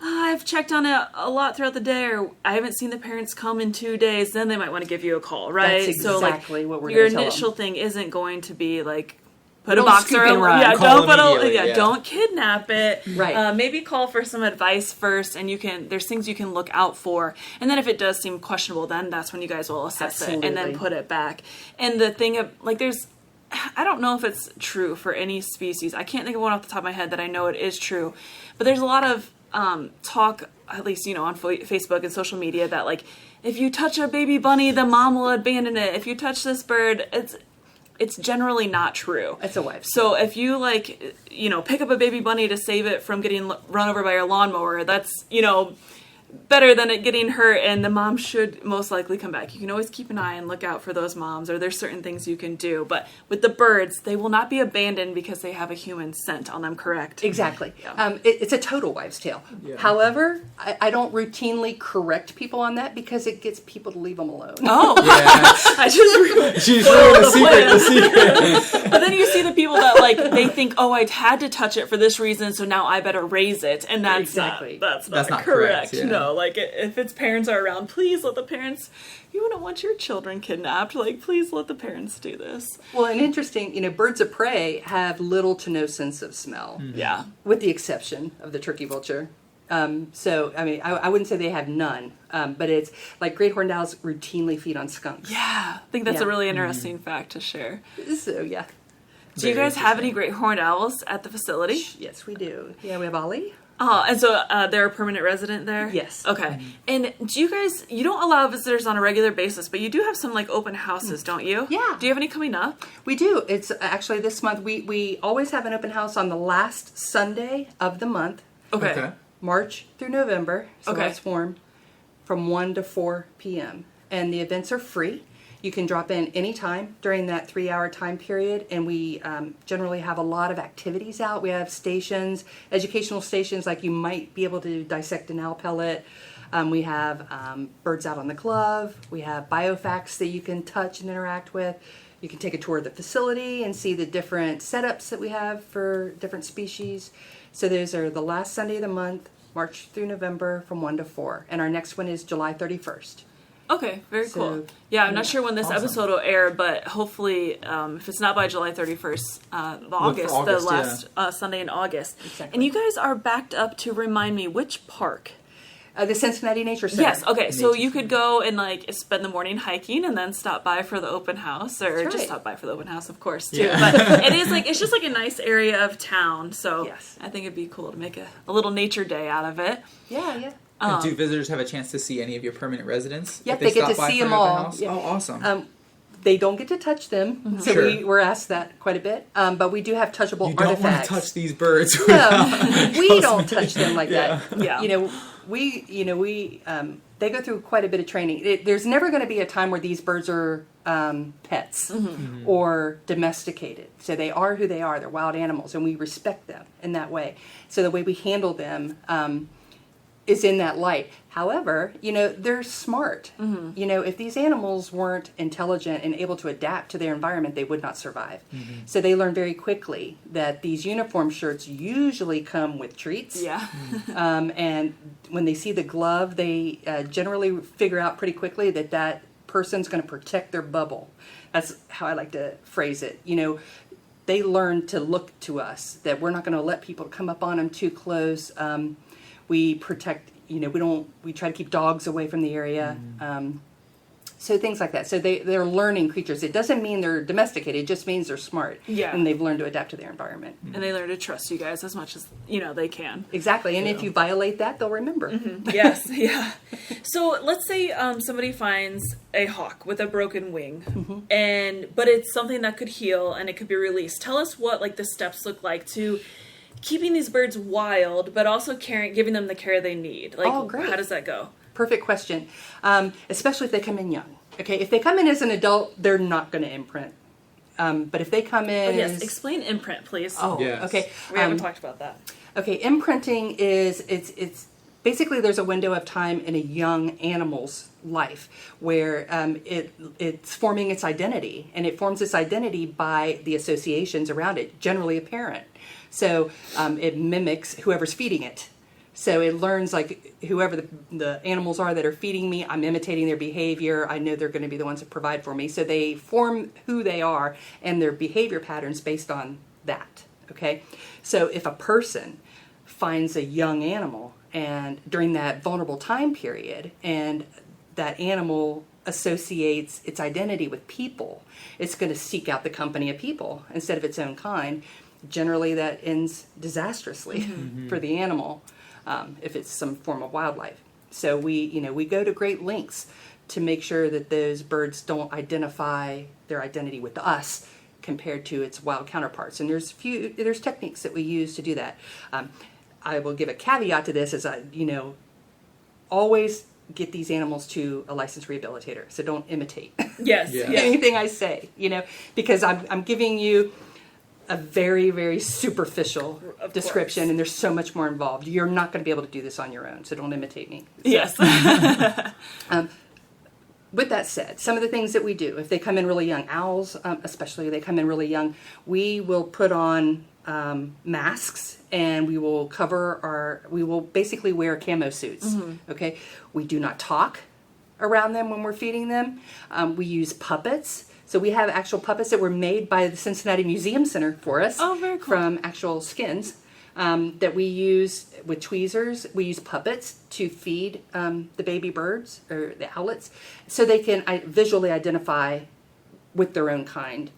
I've checked on it a lot throughout the day, or I haven't seen the parents come in 2 days, then they might want to give you a call, right? That's exactly what we're your going to tell initial them. thing isn't going to be like, put Don't a box scoop around. and run. Yeah, Call don't kidnap it. Right. Maybe call for some advice first, and there's things you can look out for. And then if it does seem questionable, then that's when you guys will assess it and then put it back. And the thing of I don't know if it's true for any species. I can't think of one off the top of my head that I know it is true, but there's a lot of talk, at least on Facebook and social media, that like if you touch a baby bunny, the mom will abandon it. If you touch this bird, it's generally not true. It's a wife. So if you pick up a baby bunny to save it from getting run over by your lawnmower, that's, better than it getting hurt, and the mom should most likely come back. You can always keep an eye and look out for those moms, or there's certain things you can do. But with the birds, they will not be abandoned because they have a human scent on them, correct? Exactly. Yeah. It's a total wives' tale. Yeah. However, I don't routinely correct people on that because it gets people to leave them alone. Oh, Yeah. I just She's ruined the secret. But then you see the people that they think, oh, I had to touch it for this reason, so now I better raise it, and that's Exactly. that's That's not not correct. correct, yeah. No, if its parents are around, please let the parents. You wouldn't want your children kidnapped. Please let the parents do this. Well, and interesting, birds of prey have little to no sense of smell, Yeah. with the exception of the turkey vulture. So, I wouldn't say they have none, but it's like great horned owls routinely feed on skunks. Yeah, I think that's a Yeah. really interesting fact to share. So, yeah. Do you Very guys have interesting. any great horned owls at the facility? Yes, we do. Yeah, we have Ollie. Oh, and so they're a permanent resident there? Yes. Okay. And do you guys, you don't allow visitors on a regular basis, but you do have some open houses, don't you? Yeah. Do you have any coming up? We do. It's actually this month. We always have an open house on the last Sunday of the month, Okay. March through November, so Okay. that's warm, from 1 to 4 p.m. And the events are free. You can drop in anytime during that 3-hour time period, and we generally have a lot of activities out. We have stations, educational stations, like you might be able to dissect an owl pellet. We have birds out on the glove. We have biofacts that you can touch and interact with. You can take a tour of the facility and see the different setups that we have for different species. So those are the last Sunday of the month, March through November, from 1 to 4. And our next one is July 31st. Okay, very So, cool. Yeah, I'm not sure when this Awesome. episode will air, but hopefully, if it's not by July 31st, the August, last Sunday in August. Exactly. And you guys are backed up to remind me which park. The Cincinnati Nature Center. Yes, okay, so Nature you could go and spend the morning hiking and then stop by for the open house, or That's just right. stop by for the open house, of course, too. Yeah. But it is it's just a nice area of town, so Yes. I think it'd be cool to make a little nature day out of it. Yeah, yeah. And do visitors have a chance to see any of your permanent residents? Yeah, if they get stop to by see for an them open all. house? Yeah. Oh, awesome. They don't get to touch them, so Sure. we're asked that quite a bit. But we do have touchable you don't want to artifacts. touch these birds. No, we don't touch them like that. Yeah. They go through quite a bit of training. There's never going to be a time where these birds are pets or domesticated. So they are who they are. They're wild animals, and we respect them in that way. So the way we handle them is in that light. However, they're smart. If these animals weren't intelligent and able to adapt to their environment, they would not survive. So they learn very quickly that these uniform shirts usually come with treats. Yeah. And when they see the glove, they generally figure out pretty quickly that person's going to protect their bubble. That's how I like to phrase it. They learn to look to us, that we're not going to let people come up on them too close. We protect, we try to keep dogs away from the area. So things like that. So they're learning creatures. It doesn't mean they're domesticated. It just means they're smart. Yeah. And they've learned to adapt to their environment. And they learn to trust you guys as much as, they can. Exactly. And if you violate that, they'll remember. Mm-hmm. Yes, yeah. So let's say somebody finds a hawk with a broken wing, but it's something that could heal and it could be released. Tell us what the steps look like to keeping these birds wild, but also giving them the care they need. Great. How does that go? Perfect question. Especially if they come in young. Okay, if they come in as an adult, they're not going to imprint. But if they come in explain imprint, please. Oh, yes. Okay. We haven't talked about that. Okay, imprinting is it's basically there's a window of time in a young animal's life where it's forming its identity, and it forms its identity by the associations around it, generally a parent. So it mimics whoever's feeding it. So it learns whoever the animals are that are feeding me, I'm imitating their behavior. I know they're going to be the ones that provide for me. So they form who they are and their behavior patterns based on that. Okay. So if a person finds a young animal and during that vulnerable time period and that animal associates its identity with people, it's going to seek out the company of people instead of its own kind. Generally that ends disastrously for the animal. If it's some form of wildlife. So we go to great lengths to make sure that those birds don't identify their identity with us compared to its wild counterparts. And there's techniques that we use to do that. I will give a caveat to this as always get these animals to a licensed rehabilitator. So don't imitate Yes. anything I say, because I'm giving you a very, very superficial description, and there's so much more involved. You're not going to be able to do this on your own, so don't imitate me. So, Yes. With that said, some of the things that we do, if they come in really young, owls especially, they come in really young, we will put on masks, and we will basically wear camo suits, okay? We do not talk around them when we're feeding them. We use puppets. So we have actual puppets that were made by the Cincinnati Museum Center for us. Oh, very cool. From actual skins that we use with tweezers. We use puppets to feed the baby birds or the owlets so they can visually identify with their own kind.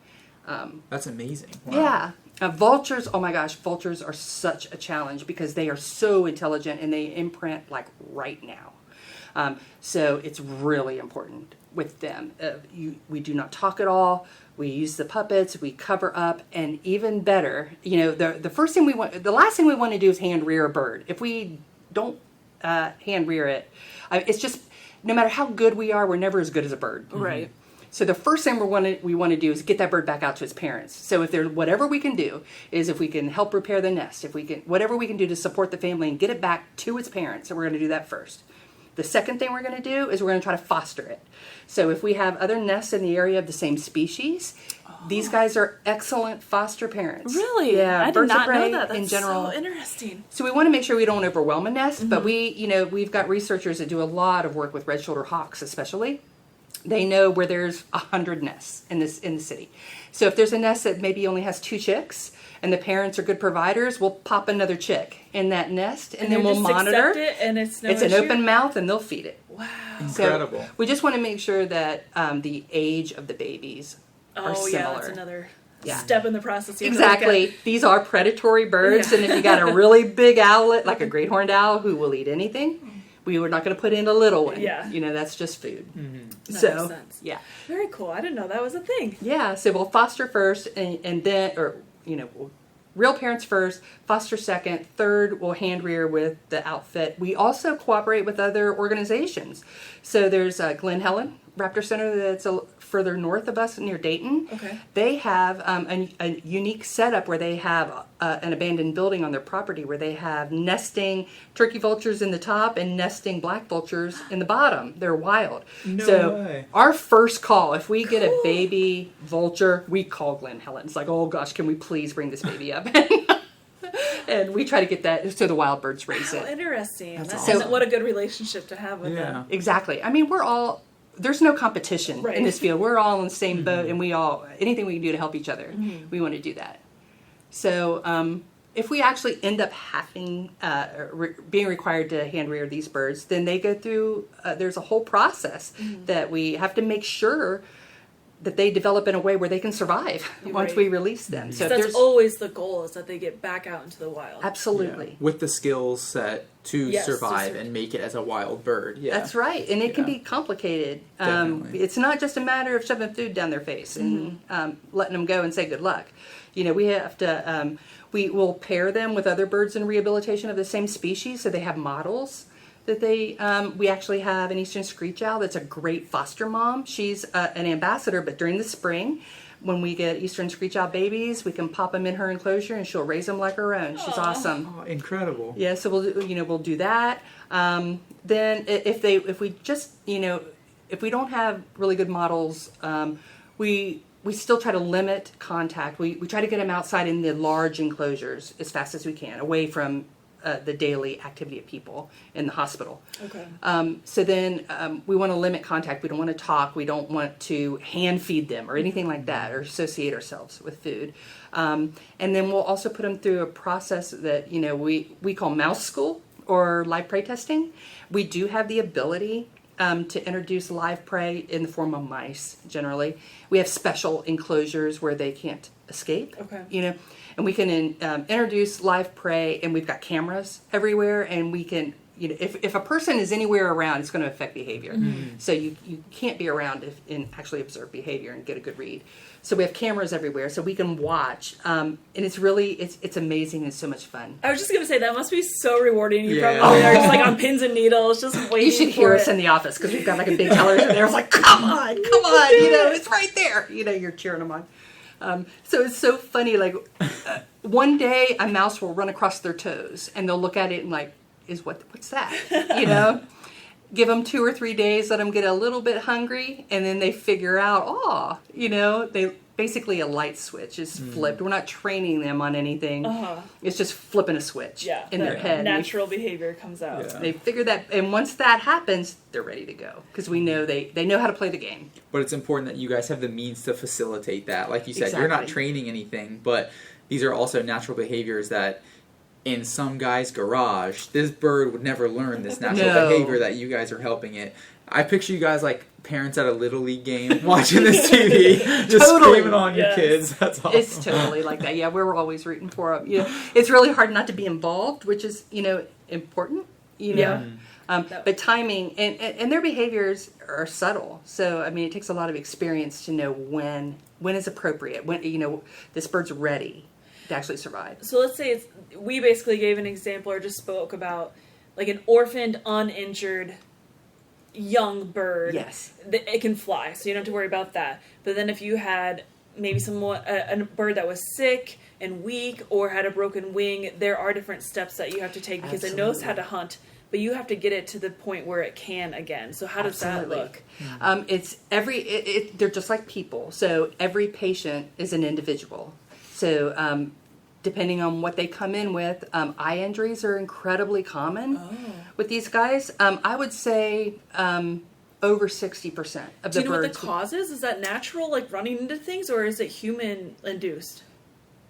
That's amazing. Wow. Yeah. Vultures, oh my gosh, vultures are such a challenge because they are so intelligent and they imprint right now. So it's really important with them. We do not talk at all. We use the puppets. We cover up, and even better, the last thing we want to do is hand rear a bird. If we don't hand rear it, it's just no matter how good we are, we're never as good as a bird. Right. So the first thing we want to do is get that bird back out to its parents. So if there's whatever we can do is if we can help repair the nest, whatever we can do to support the family and get it back to its parents, so we're going to do that first. The second thing we're going to do is we're going to try to foster it. So if we have other nests in the area of the same species, these guys are excellent foster parents. Really? Yeah. I did birds of not prey know that. That's in general. so interesting. So we want to make sure we don't overwhelm a nest, but we've got researchers that do a lot of work with red-shouldered hawks, especially. They know where there's 100 nests in the city. So if there's a nest that maybe only has 2 chicks, and the parents are good providers, we'll pop another chick in that nest, and then we'll just monitor. accept it, and it's an open mouth, and they'll feed it. Wow. Incredible. So we just want to make sure that the age of the babies are similar. Yeah, that's another step in the process. Exactly. These are predatory birds, and if you got a really big owlet, like a great horned owl, who will eat anything, we were not going to put in a little one. Yeah. That's just food. That So, makes sense. yeah. Very cool. I didn't know that was a thing. Yeah, so we'll foster first, and then, real parents first, foster second, third we'll hand rear with the outfit. We also cooperate with other organizations. So there's Glen Helen Raptor Center that's further north of us near Dayton. Okay. They have a unique setup where they have an abandoned building on their property where they have nesting turkey vultures in the top and nesting black vultures in the bottom. They're wild. No way. Our first call, if we get a baby vulture, we call Glen Helen. It's like, oh gosh, can we please bring this baby up? And we try to get that so the wild birds raise it. Interesting. That's And awesome. what a good relationship to have with them. Exactly. I mean, there's no competition in this field. We're all in the same boat, and anything we can do to help each other, we want to do that. So if we actually end up having being required to hand rear these birds, then they go through. There's a whole process that we have to make sure that they develop in a way where they can survive once we release them. So that's always the goal, is that they get back out into the wild. Absolutely. Yeah. With the skills set to survive and make it as a wild bird. Yeah. That's right. And it can be complicated. It's not just a matter of shoving food down their face and letting them go and say good luck. We have to, we will pair them with other birds in rehabilitation of the same species, so they have models that we actually have an eastern screech owl that's a great foster mom. She's an ambassador, but during the spring, when we get eastern screech owl babies, we can pop them in her enclosure and she'll raise them like her own. She's awesome. Oh, incredible. Yeah, so we'll do that. Then if we don't have really good models, we still try to limit contact. We try to get them outside in the large enclosures as fast as we can, away from the daily activity of people in the hospital. Okay. So then we want to limit contact. We don't want to talk. We don't want to hand feed them or anything like that, or associate ourselves with food. And then we'll also put them through a process that we call mouse school or live prey testing. We do have the ability to introduce live prey in the form of mice. Generally, we have special enclosures where they can't escape. Okay. And we can introduce live prey, and we've got cameras everywhere, and we can, if a person is anywhere around, it's going to affect behavior. So you can't be around and actually observe behavior and get a good read. So we have cameras everywhere, so we can watch, and it's really, it's amazing and so much fun. I was just going to say, that must be so rewarding. You probably are just like on pins and needles, just waiting. You should hear us in the office, because we've got like a big television there. It's like, come on, it's right there. You're cheering them on. So it's so funny, like one day a mouse will run across their toes and they'll look at it and like, what's that? Give them 2 or 3 days, let them get a little bit hungry, and then they figure out, they basically a light switch is flipped. We're not training them on anything. It's just flipping a switch in their head. Natural behavior comes out. Yeah. They figure that, and once that happens, they're ready to go, because we know they know how to play the game. But it's important that you guys have the means to facilitate that. Like you said, you're not training anything, but these are also natural behaviors that in some guy's garage, this bird would never learn this natural behavior that you guys are helping it. I picture you guys like parents at a Little League game watching this TV, just screaming on your kids. That's awesome. It's totally like that. Yeah, we're always rooting for them. It's really hard not to be involved, which is, important, but timing and their behaviors are subtle. So, it takes a lot of experience to know when is appropriate, when, this bird's ready to actually survive. So let's say we basically gave an example or just spoke about like an orphaned, uninjured young bird. Yes. It can fly, so you don't have to worry about that. But then if you had maybe a bird that was sick and weak or had a broken wing, there are different steps that you have to take, because it knows how to hunt, but you have to get it to the point where it can again. So how does that look? They're just like people. So every patient is an individual. So depending on what they come in with, eye injuries are incredibly common with these guys. I would say over 60% of the birds. Do you know what the cause is? Is that natural, like running into things, or is it human induced?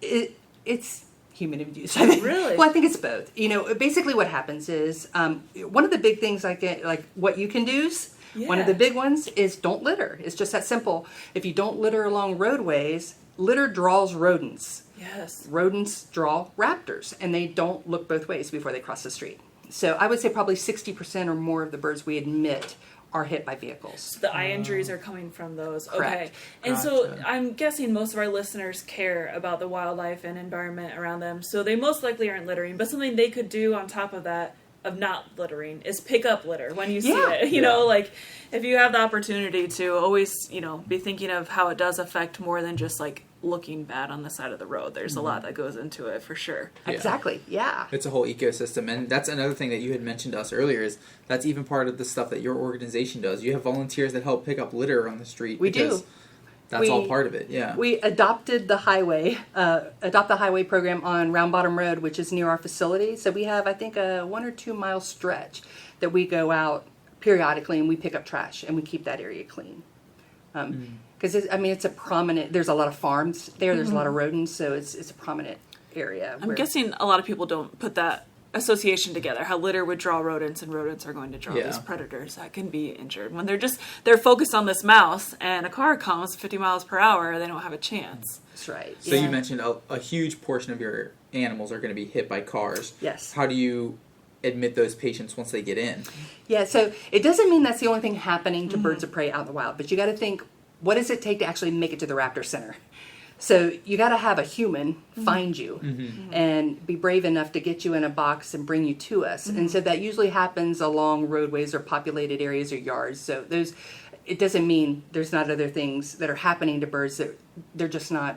It's human induced, I think. Really? Well, I think it's both. Basically what happens is one of the big things like what you can do. One of the big ones is don't litter. It's just that simple. If you don't litter along roadways, litter draws rodents. Yes. Rodents draw raptors, and they don't look both ways before they cross the street. So I would say probably 60% or more of the birds we admit are hit by vehicles. So the eye injuries are coming from those. Correct. Okay. And so I'm guessing most of our listeners care about the wildlife and environment around them, so they most likely aren't littering. But something they could do on top of that, of not littering, is pick up litter when you see it. You know, like if you have the opportunity to always, be thinking of how it does affect more than just like looking bad on the side of the road. There's a lot that goes into it for sure. Exactly. Yeah. It's a whole ecosystem, and that's another thing that you had mentioned to us earlier, is that's even part of the stuff that your organization does. You have volunteers that help pick up litter on the street. We do. That's all part of it. Yeah. We adopted the highway program on Round Bottom Road, which is near our facility. So we have, I think, a 1 or 2 mile stretch that we go out periodically and we pick up trash and we keep that area clean. Because it's a prominent. There's a lot of farms there. There's a lot of rodents, so it's a prominent area. I'm guessing a lot of people don't put that association together, how litter would draw rodents and rodents are going to draw these predators that can be injured. When they're focused on this mouse and a car comes 50 miles per hour, they don't have a chance. That's right. So you mentioned a huge portion of your animals are going to be hit by cars. Yes. How do you admit those patients once they get in? Yeah, so it doesn't mean that's the only thing happening to birds of prey out in the wild, but you got to think, what does it take to actually make it to the raptor center? So you got to have a human find you and be brave enough to get you in a box and bring you to us. And so that usually happens along roadways or populated areas or yards. So it doesn't mean there's not other things that are happening to birds that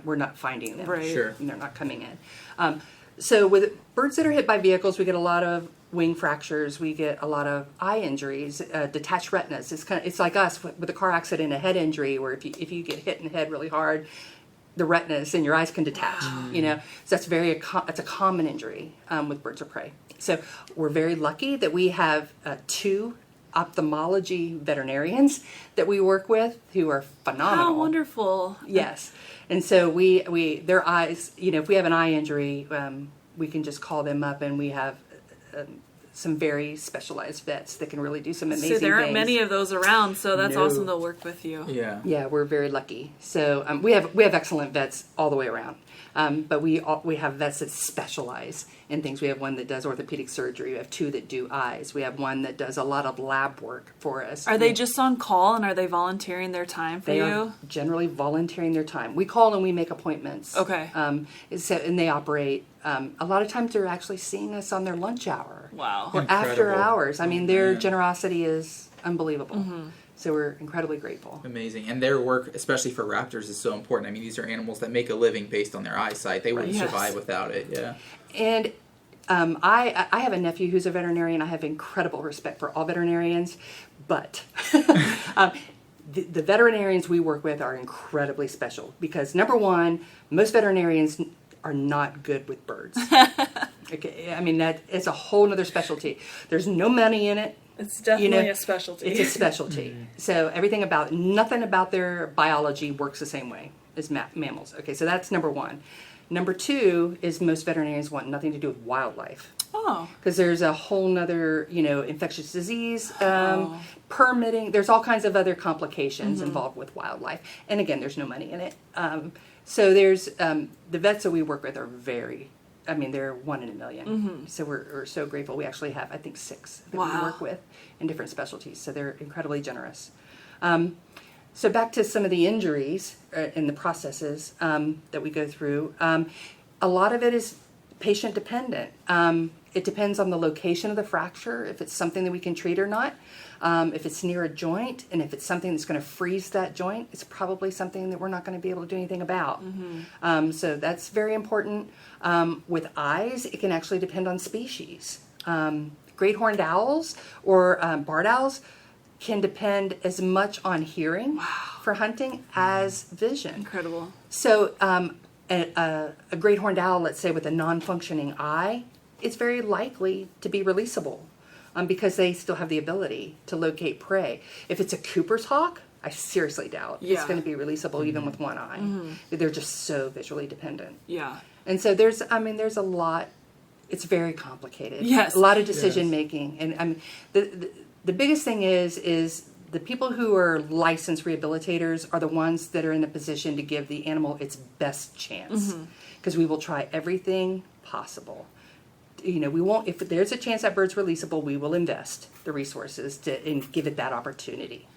we're not finding them. Right. Sure. And they're not coming in. So with birds that are hit by vehicles, we get a lot of wing fractures. We get a lot of eye injuries, detached retinas. It's like us with a car accident, a head injury, where if you get hit in the head really hard, the retinas and your eyes can detach. So that's that's a common injury with birds of prey. So we're very lucky that we have 2 ophthalmology veterinarians that we work with who are phenomenal. How wonderful. Yes. And so their eyes, if we have an eye injury, we can just call them up, and we have some very specialized vets that can really do some amazing things. So there aren't many of those around, so that's awesome to work with you. Yeah. Yeah, we're very lucky. So we have excellent vets all the way around. But we have vets that specialize in things. We have one that does orthopedic surgery. We have 2 that do eyes. We have one that does a lot of lab work for us. Are they just on call, and are they volunteering their time for you? They are generally volunteering their time. We call and we make appointments. Okay. And they operate. A lot of times they're actually seeing us on their lunch hour. Wow. Or after Incredible. hours. I mean, their man. generosity is unbelievable. So we're incredibly grateful. Amazing. And their work, especially for raptors, is so important. I mean, these are animals that make a living based on their eyesight. They wouldn't survive without it. Yeah. And I have a nephew who's a veterinarian. I have incredible respect for all veterinarians, but the veterinarians we work with are incredibly special because, number one, most veterinarians are not good with birds. Okay, I mean, it's a whole nother specialty. There's no money in it. It's definitely a specialty. It's a specialty. So nothing about their biology works the same way as mammals. Okay, so that's number one. Number 2 is most veterinarians want nothing to do with wildlife. Oh. Because there's a whole nother, infectious disease, permitting. There's all kinds of other complications involved with wildlife. And again, there's no money in it. So there's the vets that we work with are they're 1 in a million. So we're so grateful. We actually have, I think, 6 that we work with in different specialties. So they're incredibly generous. So back to some of the injuries and the processes that we go through. A lot of it is patient dependent. It depends on the location of the fracture, if it's something that we can treat or not. If it's near a joint, and if it's something that's going to freeze that joint, it's probably something that we're not going to be able to do anything about. So that's very important. With eyes, it can actually depend on species. Great horned owls or barred owls can depend as much on hearing for hunting as vision. Incredible. So a great horned owl, let's say with a non-functioning eye, it's very likely to be releasable because they still have the ability to locate prey. If it's a Cooper's hawk, I seriously doubt it's going to be releasable even with one eye. They're just so visually dependent. Yeah. And so there's a lot. It's very complicated. Yes. A lot of decision making, and the biggest thing is the people who are licensed rehabilitators are the ones that are in the position to give the animal its best chance, because we will try everything possible. We won't, if there's a chance that bird's releasable, we will invest the resources and give it that opportunity.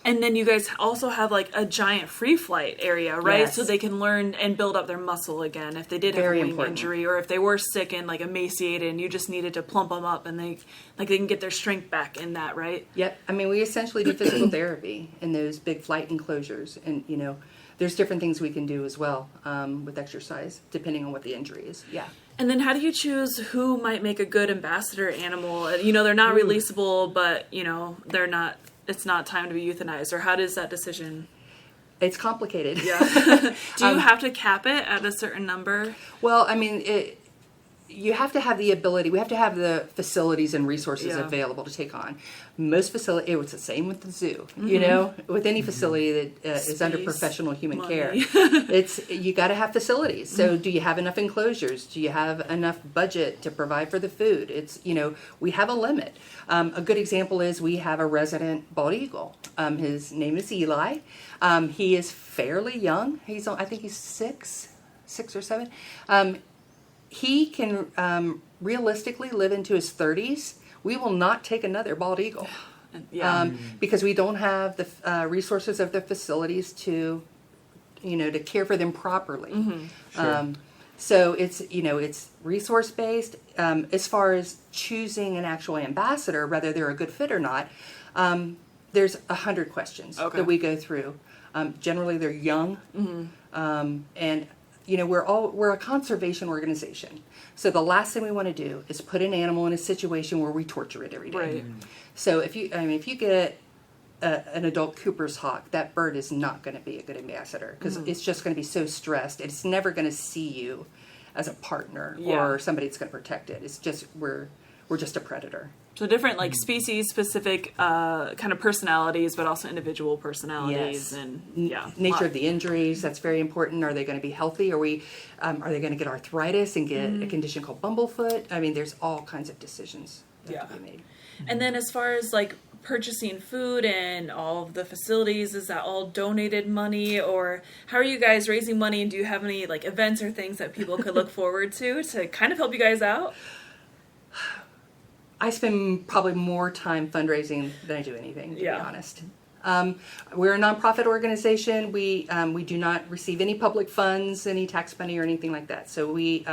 And then you guys also have like a giant free flight area, right? Yes. So they can learn and build up their muscle again if they did have a wing injury, or if they were sick and like emaciated and you just needed to plump them up and they can get their strength back in that, right? Yep. We essentially do physical therapy in those big flight enclosures, and there's different things we can do as well with exercise depending on what the injury is. Yeah. And then how do you choose who might make a good ambassador animal? They're not releasable, but they're not. It's not time to be euthanized, or how does that decision? It's complicated. Yeah. Do you have to cap it at a certain number? Well, you have to have the ability, we have to have the facilities and resources available to take on. Most facility, it was the same with the zoo, you know, with any facility that is under professional human care. You got to have facilities. So do you have enough enclosures? Do you have enough budget to provide for the food? It's, you know, we have a limit. A good example is we have a resident bald eagle. His name is Eli. He is fairly young. I think he's six or seven. He can realistically live into his 30s. We will not take another bald eagle because we don't have the resources of the facilities to, you know, to care for them properly. Sure. So it's resource based. As far as choosing an actual ambassador, whether they're a good fit or not, there's 100 questions that we go through. Generally, they're young, and you know, we're a conservation organization. So the last thing we want to do is put an animal in a situation where we torture it every day. Right. So if you get an adult Cooper's hawk, that bird is not going to be a good ambassador because it's just going to be so stressed. It's never going to see you as a partner or somebody that's going to protect it. It's just we're just a predator. So different like species specific kind of personalities, but also individual personalities and nature of the injuries. That's very important. Are they going to be healthy? Are they going to get arthritis and get a condition called bumblefoot? I mean, there's all kinds of decisions that have to be made. And then as far as like purchasing food and all of the facilities, is that all donated money, or how are you guys raising money? And do you have any like events or things that people could look forward to kind of help you guys out? I spend probably more time fundraising than I do anything, to be honest. We're a nonprofit organization. We do not receive any public funds, any tax money or anything like that. So we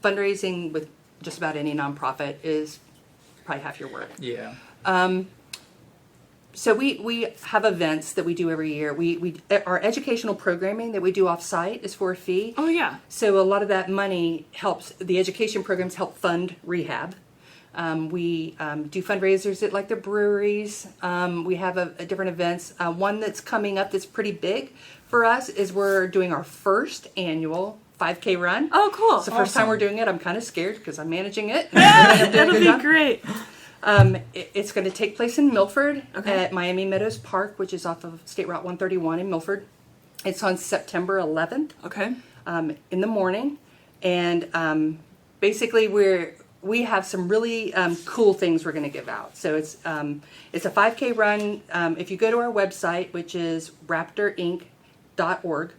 fundraising with just about any nonprofit is probably half your work. Yeah. So we have events that we do every year. Our educational programming that we do off-site is for a fee. Oh, yeah. So a lot of that money helps, the education programs help fund rehab. We do fundraisers at like the breweries. We have different events. One that's coming up that's pretty big for us is we're doing our first annual 5K run. Oh, cool. It's the first time we're doing it. I'm kind of scared because I'm managing it. Yeah, that'll be great. It's going to take place in Milford at Miami Meadows Park, which is off of State Route 131 in Milford. It's on September 11th. Okay. In the morning. And basically we have some really cool things we're going to give out. So it's a 5K run. If you go to our website, which is RAPTORinc.org,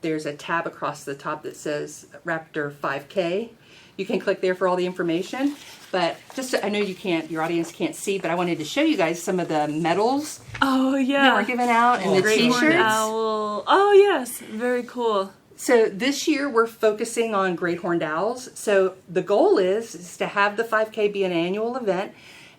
there's a tab across the top that says Raptor 5K. You can click there for all the information. But I know your audience can't see, but I wanted to show you guys some of the medals that we're giving out and the t-shirts. Owl. Oh, yes. Very cool. So this year we're focusing on great horned owls. So the goal is to have the 5K be an annual event,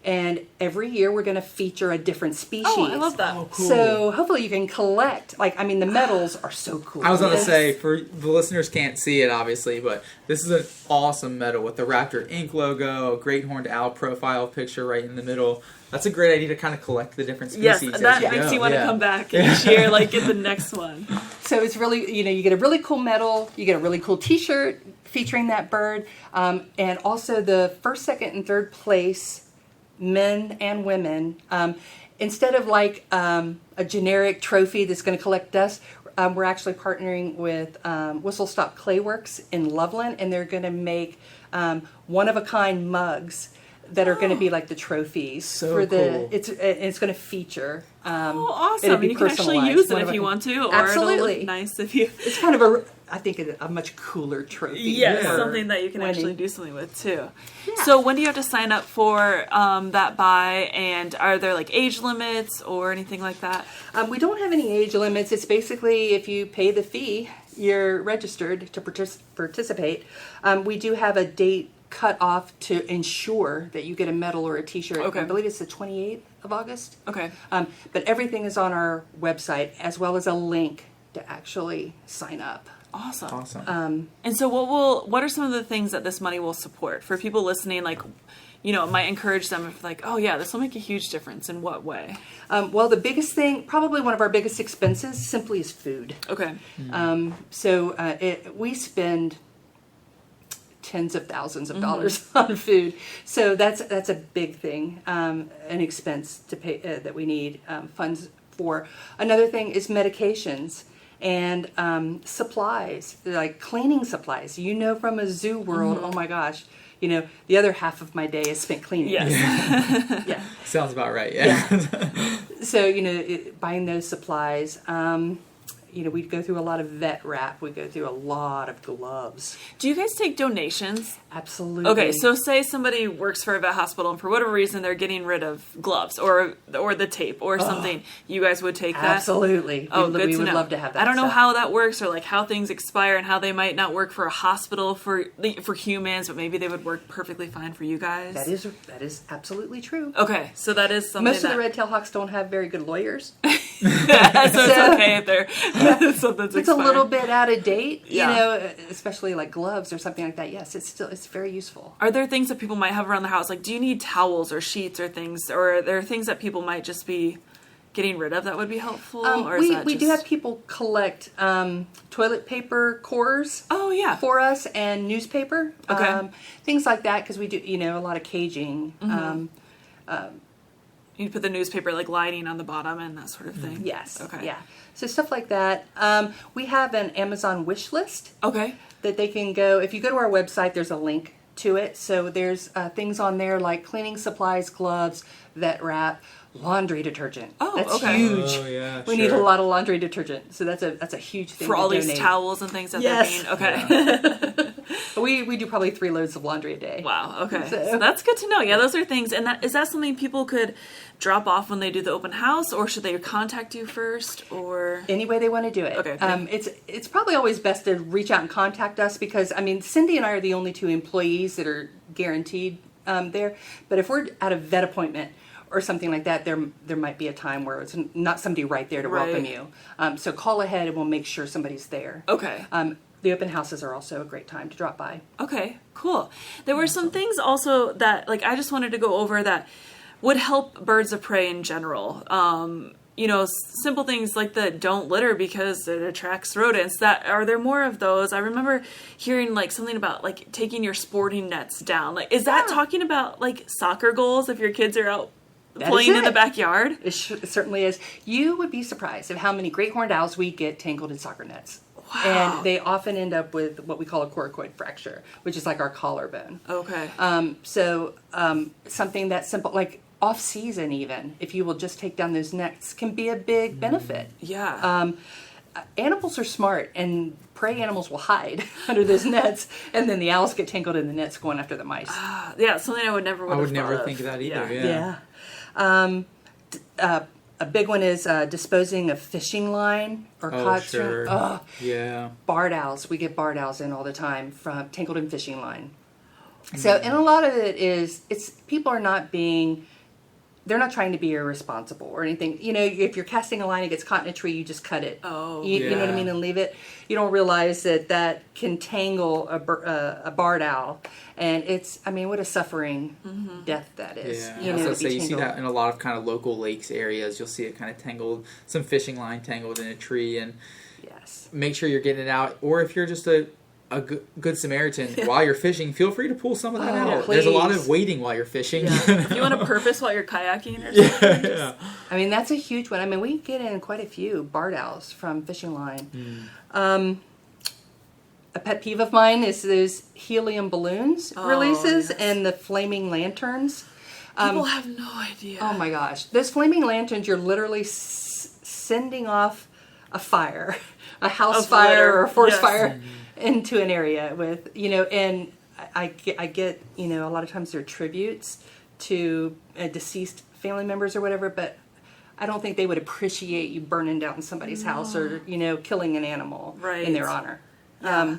and every year we're going to feature a different species. Oh, I love that. Oh, cool. So hopefully you can collect. The medals are so cool. I was going to say, for the listeners can't see it obviously, but this is an awesome medal with the RAPTOR Inc. logo, a great horned owl profile picture right in the middle. That's a great idea to kind of collect the different species. Yes, that makes you want to come back each year, like get the next one. So it's really, you get a really cool medal, you get a really cool t-shirt featuring that bird, and also the first, second, and third place, men and women, instead of like a generic trophy that's going to collect dust, we're actually partnering with Whistle Stop Clayworks in Loveland, and they're going to make one-of-a-kind mugs that are going to be like the trophies for cool. It's going to feature. Awesome! It'll be you can actually personalized. use it if you want to, or Absolutely. it'll look nice if you. It's kind of a much cooler trophy. Yes, something that you can actually do something with too. Yeah. So when do you have to sign up for that buy, and are there like age limits or anything like that? We don't have any age limits. It's basically if you pay the fee, you're registered to participate. We do have a date cut off to ensure that you get a medal or a t-shirt. Okay. I believe it's the 28th of August. Okay. But everything is on our website, as well as a link to actually sign up. Awesome. And so what are some of the things that this money will support for people listening? Like, it might encourage them if like, oh yeah, this will make a huge difference. In what way? Well, the biggest thing, probably one of our biggest expenses, simply is food. Okay. So we spend tens of thousands of dollars on food. So that's a big thing, an expense to pay that we need funds for. Another thing is medications and supplies, like cleaning supplies. From a zoo world, oh my gosh, the other half of my day is spent cleaning. Yes. Yeah. Sounds about right. Yeah. So, buying those supplies. We go through a lot of vet wrap. We go through a lot of gloves. Do you guys take donations? Absolutely. Okay, so say somebody works for a vet hospital and for whatever reason they're getting rid of gloves or the tape or something. You guys would take that? Absolutely. We would love to have that. I don't know how that works or like how things expire and how they might not work for a hospital for humans, but maybe they would work perfectly fine for you guys. That is absolutely true. Okay, so that is something. Most of the red-tailed hawks don't have very good lawyers. So it's okay if they're something's it's expired. a little bit out of date, especially like gloves or something like that. Yes, it's very useful. Are there things that people might have around the house? Like, do you need towels or sheets or things? Or are there things that people might just be getting rid of that would be helpful? We do have people collect toilet paper cores. Oh, yeah. For us and newspaper. Okay. Things like that because we do, a lot of caging. You put the newspaper like lining on the bottom and that sort of thing. Yes. Okay. Yeah. So stuff like that. We have an Amazon wish list. Okay. That they can go. If you go to our website, there's a link to it. So there's things on there like cleaning supplies, gloves, vet wrap, laundry detergent. Oh, that's okay. huge. Oh, yeah, we need a lot of laundry detergent. So that's a huge thing for all these donate. towels and things that Yes. they're being okay. We do probably 3 loads of laundry a day. Wow. Okay. So that's good to know. Yeah, those are things. And is that something people could drop off when they do the open house, or should they contact you first, or any way they want to do it? Okay. It's probably always best to reach out and contact us because Cindy and I are the only 2 employees that are guaranteed there. But if we're at a vet appointment or something like that, there might be a time where it's not somebody right there to welcome you. So call ahead and we'll make sure somebody's there. Okay. The open houses are also a great time to drop by. Okay, cool. There were some things also that I just wanted to go over that would help birds of prey in general. Simple things like the don't litter because it attracts rodents. Are there more of those? I remember hearing like something about like taking your sporting nets down. Like, is that talking about like soccer goals if your kids are out playing in the backyard? It certainly is. You would be surprised at how many great horned owls we get tangled in soccer nets. Wow. And they often end up with what we call a coracoid fracture, which is like our collarbone. Okay. Something that simple, like off season even, if you will just take down those nets, can be a big benefit. Yeah. Animals are smart, and prey animals will hide under those nets, and then the owls get tangled in the nets going after the mice. Yeah, something I would never think of that either. Yeah. A big one is disposing of fishing line or cod string. Sure. Oh, yeah. Barred owls. We get barred owls in all the time from tangled in fishing line. So, and a lot of it is, people are not they're not trying to be irresponsible or anything. If you're casting a line and gets caught in a tree, you just cut it. Oh, you know what I mean, and leave it. You don't realize that can tangle a barred owl, and what a suffering death that is. Yeah, I was you see that in a lot of kind of local lakes areas. You'll see it kind of tangled, some fishing line tangled in a tree, and make sure you're getting it out. Or if you're just a good Samaritan while you're fishing, feel free to pull some of that out. Please. There's a lot of waiting while you're fishing. Yeah. If you want to purpose while you're kayaking or something. Yeah. That's a huge one. We get in quite a few barred owls from fishing line. A pet peeve of mine is those helium balloons releases and the flaming lanterns. People have no idea. Oh my gosh. Those flaming lanterns, you're literally sending off a fire, a house fire or a forest fire into an area with, and I get, a lot of times they're tributes to deceased family members or whatever, but I don't think they would appreciate you burning down somebody's house or, killing an animal in their honor. Yeah.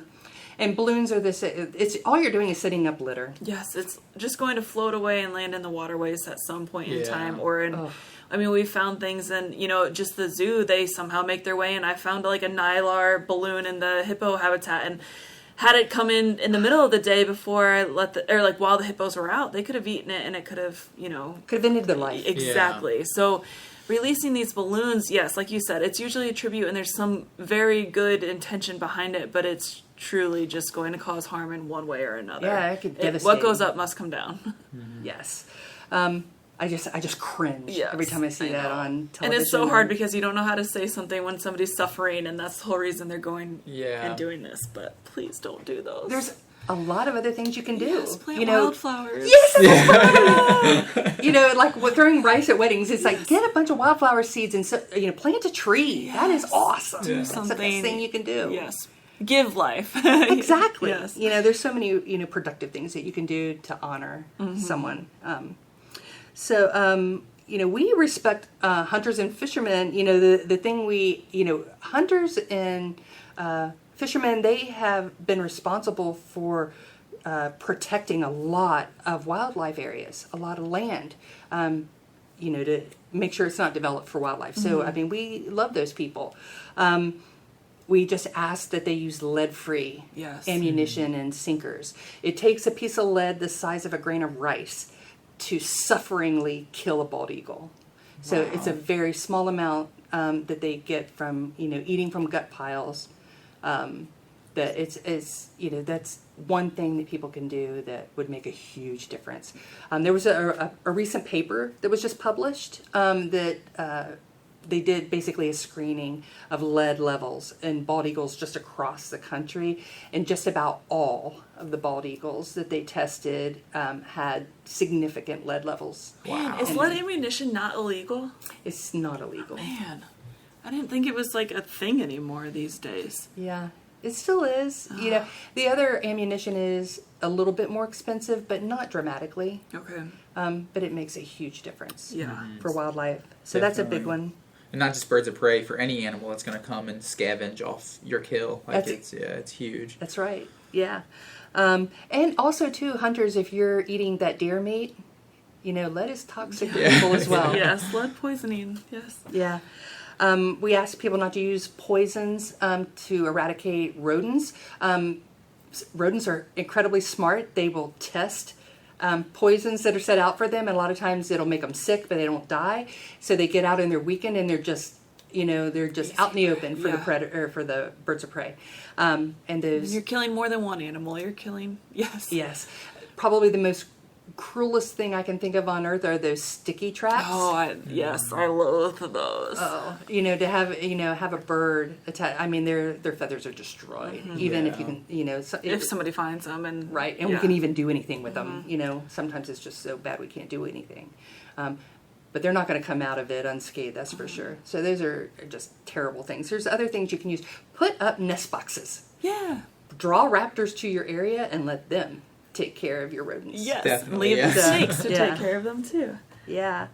And balloons are it's all you're doing is setting up litter. Yes, it's just going to float away and land in the waterways at some point in time or in... Oh. We found things in, just the zoo, they somehow make their way, and I found like a Nylar balloon in the hippo habitat, and had it come in the middle of the day before I while the hippos were out, they could have eaten it, and it could have, Could have ended their life. Exactly. Yeah. So releasing these balloons, yes, like you said, it's usually a tribute, and there's some very good intention behind it, but it's truly just going to cause harm in one way or another. Yeah, it could devastate. What goes up must come down. Yes. I just cringe Yes, every time I see that on television. And it's so hard because you don't know how to say something when somebody's suffering, and that's the whole reason they're going and doing this. But please don't do those. There's a lot of other things you can do. Yes, plant wildflowers. Yes, like throwing rice at weddings. It's like get a bunch of wildflower seeds and plant a tree. Yes. That is awesome. Do That's something. the best thing you can do. Yes, give life. Exactly. Yes. There's so many productive things that you can do to honor someone. We respect hunters and fishermen. The thing hunters and fishermen, they have been responsible for protecting a lot of wildlife areas, a lot of land, to make sure it's not developed for wildlife. So, we love those people. We just ask that they use lead-free ammunition and sinkers. It takes a piece of lead the size of a grain of rice to sufferingly kill a bald eagle. So it's a very small amount that they get from eating from gut piles. That that's one thing that people can do that would make a huge difference. There was a recent paper that was just published that they did basically a screening of lead levels in bald eagles just across the country, and just about all of the bald eagles that they tested had significant lead levels. Man, is lead ammunition not illegal? It's not illegal. Man, I didn't think it was like a thing anymore these days. Yeah, it still is. The other ammunition is a little bit more expensive, but not dramatically. Okay. But it makes a huge difference for wildlife. So Definitely. that's a big one. And not just birds of prey, for any animal that's going to come and scavenge off your kill. It's huge. That's right. Yeah. And also, too, hunters, if you're eating that deer meat, lead is toxic for people as well. Yes, lead poisoning. Yes. Yeah. We ask people not to use poisons to eradicate rodents. Rodents are incredibly smart. They will test poisons that are set out for them, and a lot of times it'll make them sick, but they don't die. So they get out in their weekend, and they're just out in the open for the predator, or for the birds of prey. And those, you're killing more than one animal. You're killing yes, probably the most cruelest thing I can think of on earth are those sticky traps. Oh, I loathe those. Oh, to have a bird attack. I mean, their feathers are destroyed. Even if you can, if somebody finds them, and right, and we can even do anything with them. Sometimes it's just so bad we can't do anything. But they're not going to come out of it unscathed, that's for sure. So those are just terrible things. There's other things you can use. Put up nest boxes. Yeah. Draw raptors to your area and let them take care of your rodents. Yes. Definitely, Leave the snakes to take care of them too. Yeah.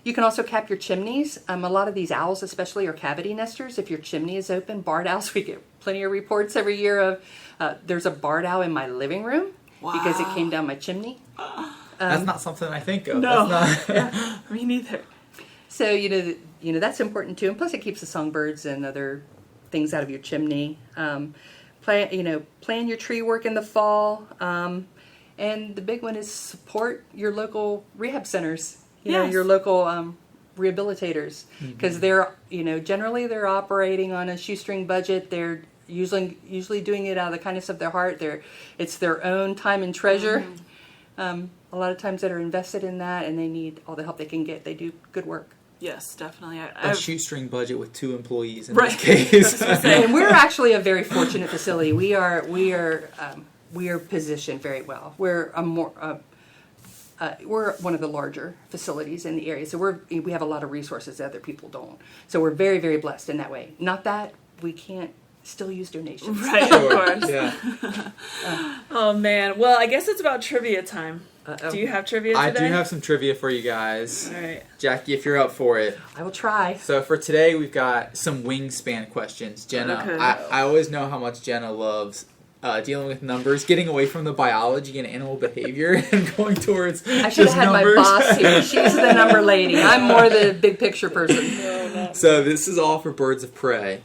You can also cap your chimneys. A lot of these owls especially are cavity nesters. If your chimney is open, barred owls, we get plenty of reports every year of there's a barred owl in my living room because it came down my chimney. That's not something I think of. No. That's not... Yeah, me neither. So, that's important too. And plus it keeps the songbirds and other things out of your chimney. Plan your tree work in the fall. And the big one is support your local rehab centers. Your local rehabilitators, because they're generally they're operating on a shoestring budget. They're usually doing it out of the kindness of their heart. It's their own time and treasure. A lot of times that are invested in that, and they need all the help they can get. They do good work. Yes, definitely. A shoestring budget with 2 employees in this case. And we're actually a very fortunate facility. We are positioned very well. We're we're one of the larger facilities in the area, so we have a lot of resources that other people don't. So we're very, very blessed in that way. Not that we can't still use donations. Right, of course. Yeah. Oh, man. Well, I guess it's about trivia time. Uh-oh. Do you have trivia today? I do have some trivia for you guys. All right. Jackie, if you're up for it. I will try. So for today, we've got some wingspan questions. Jenna, Okay. I always know how much Jenna loves dealing with numbers, getting away from the biology and animal behavior and going towards I should have had numbers. my boss here. She's the number lady. I'm more the big picture person. So this is all for birds of prey.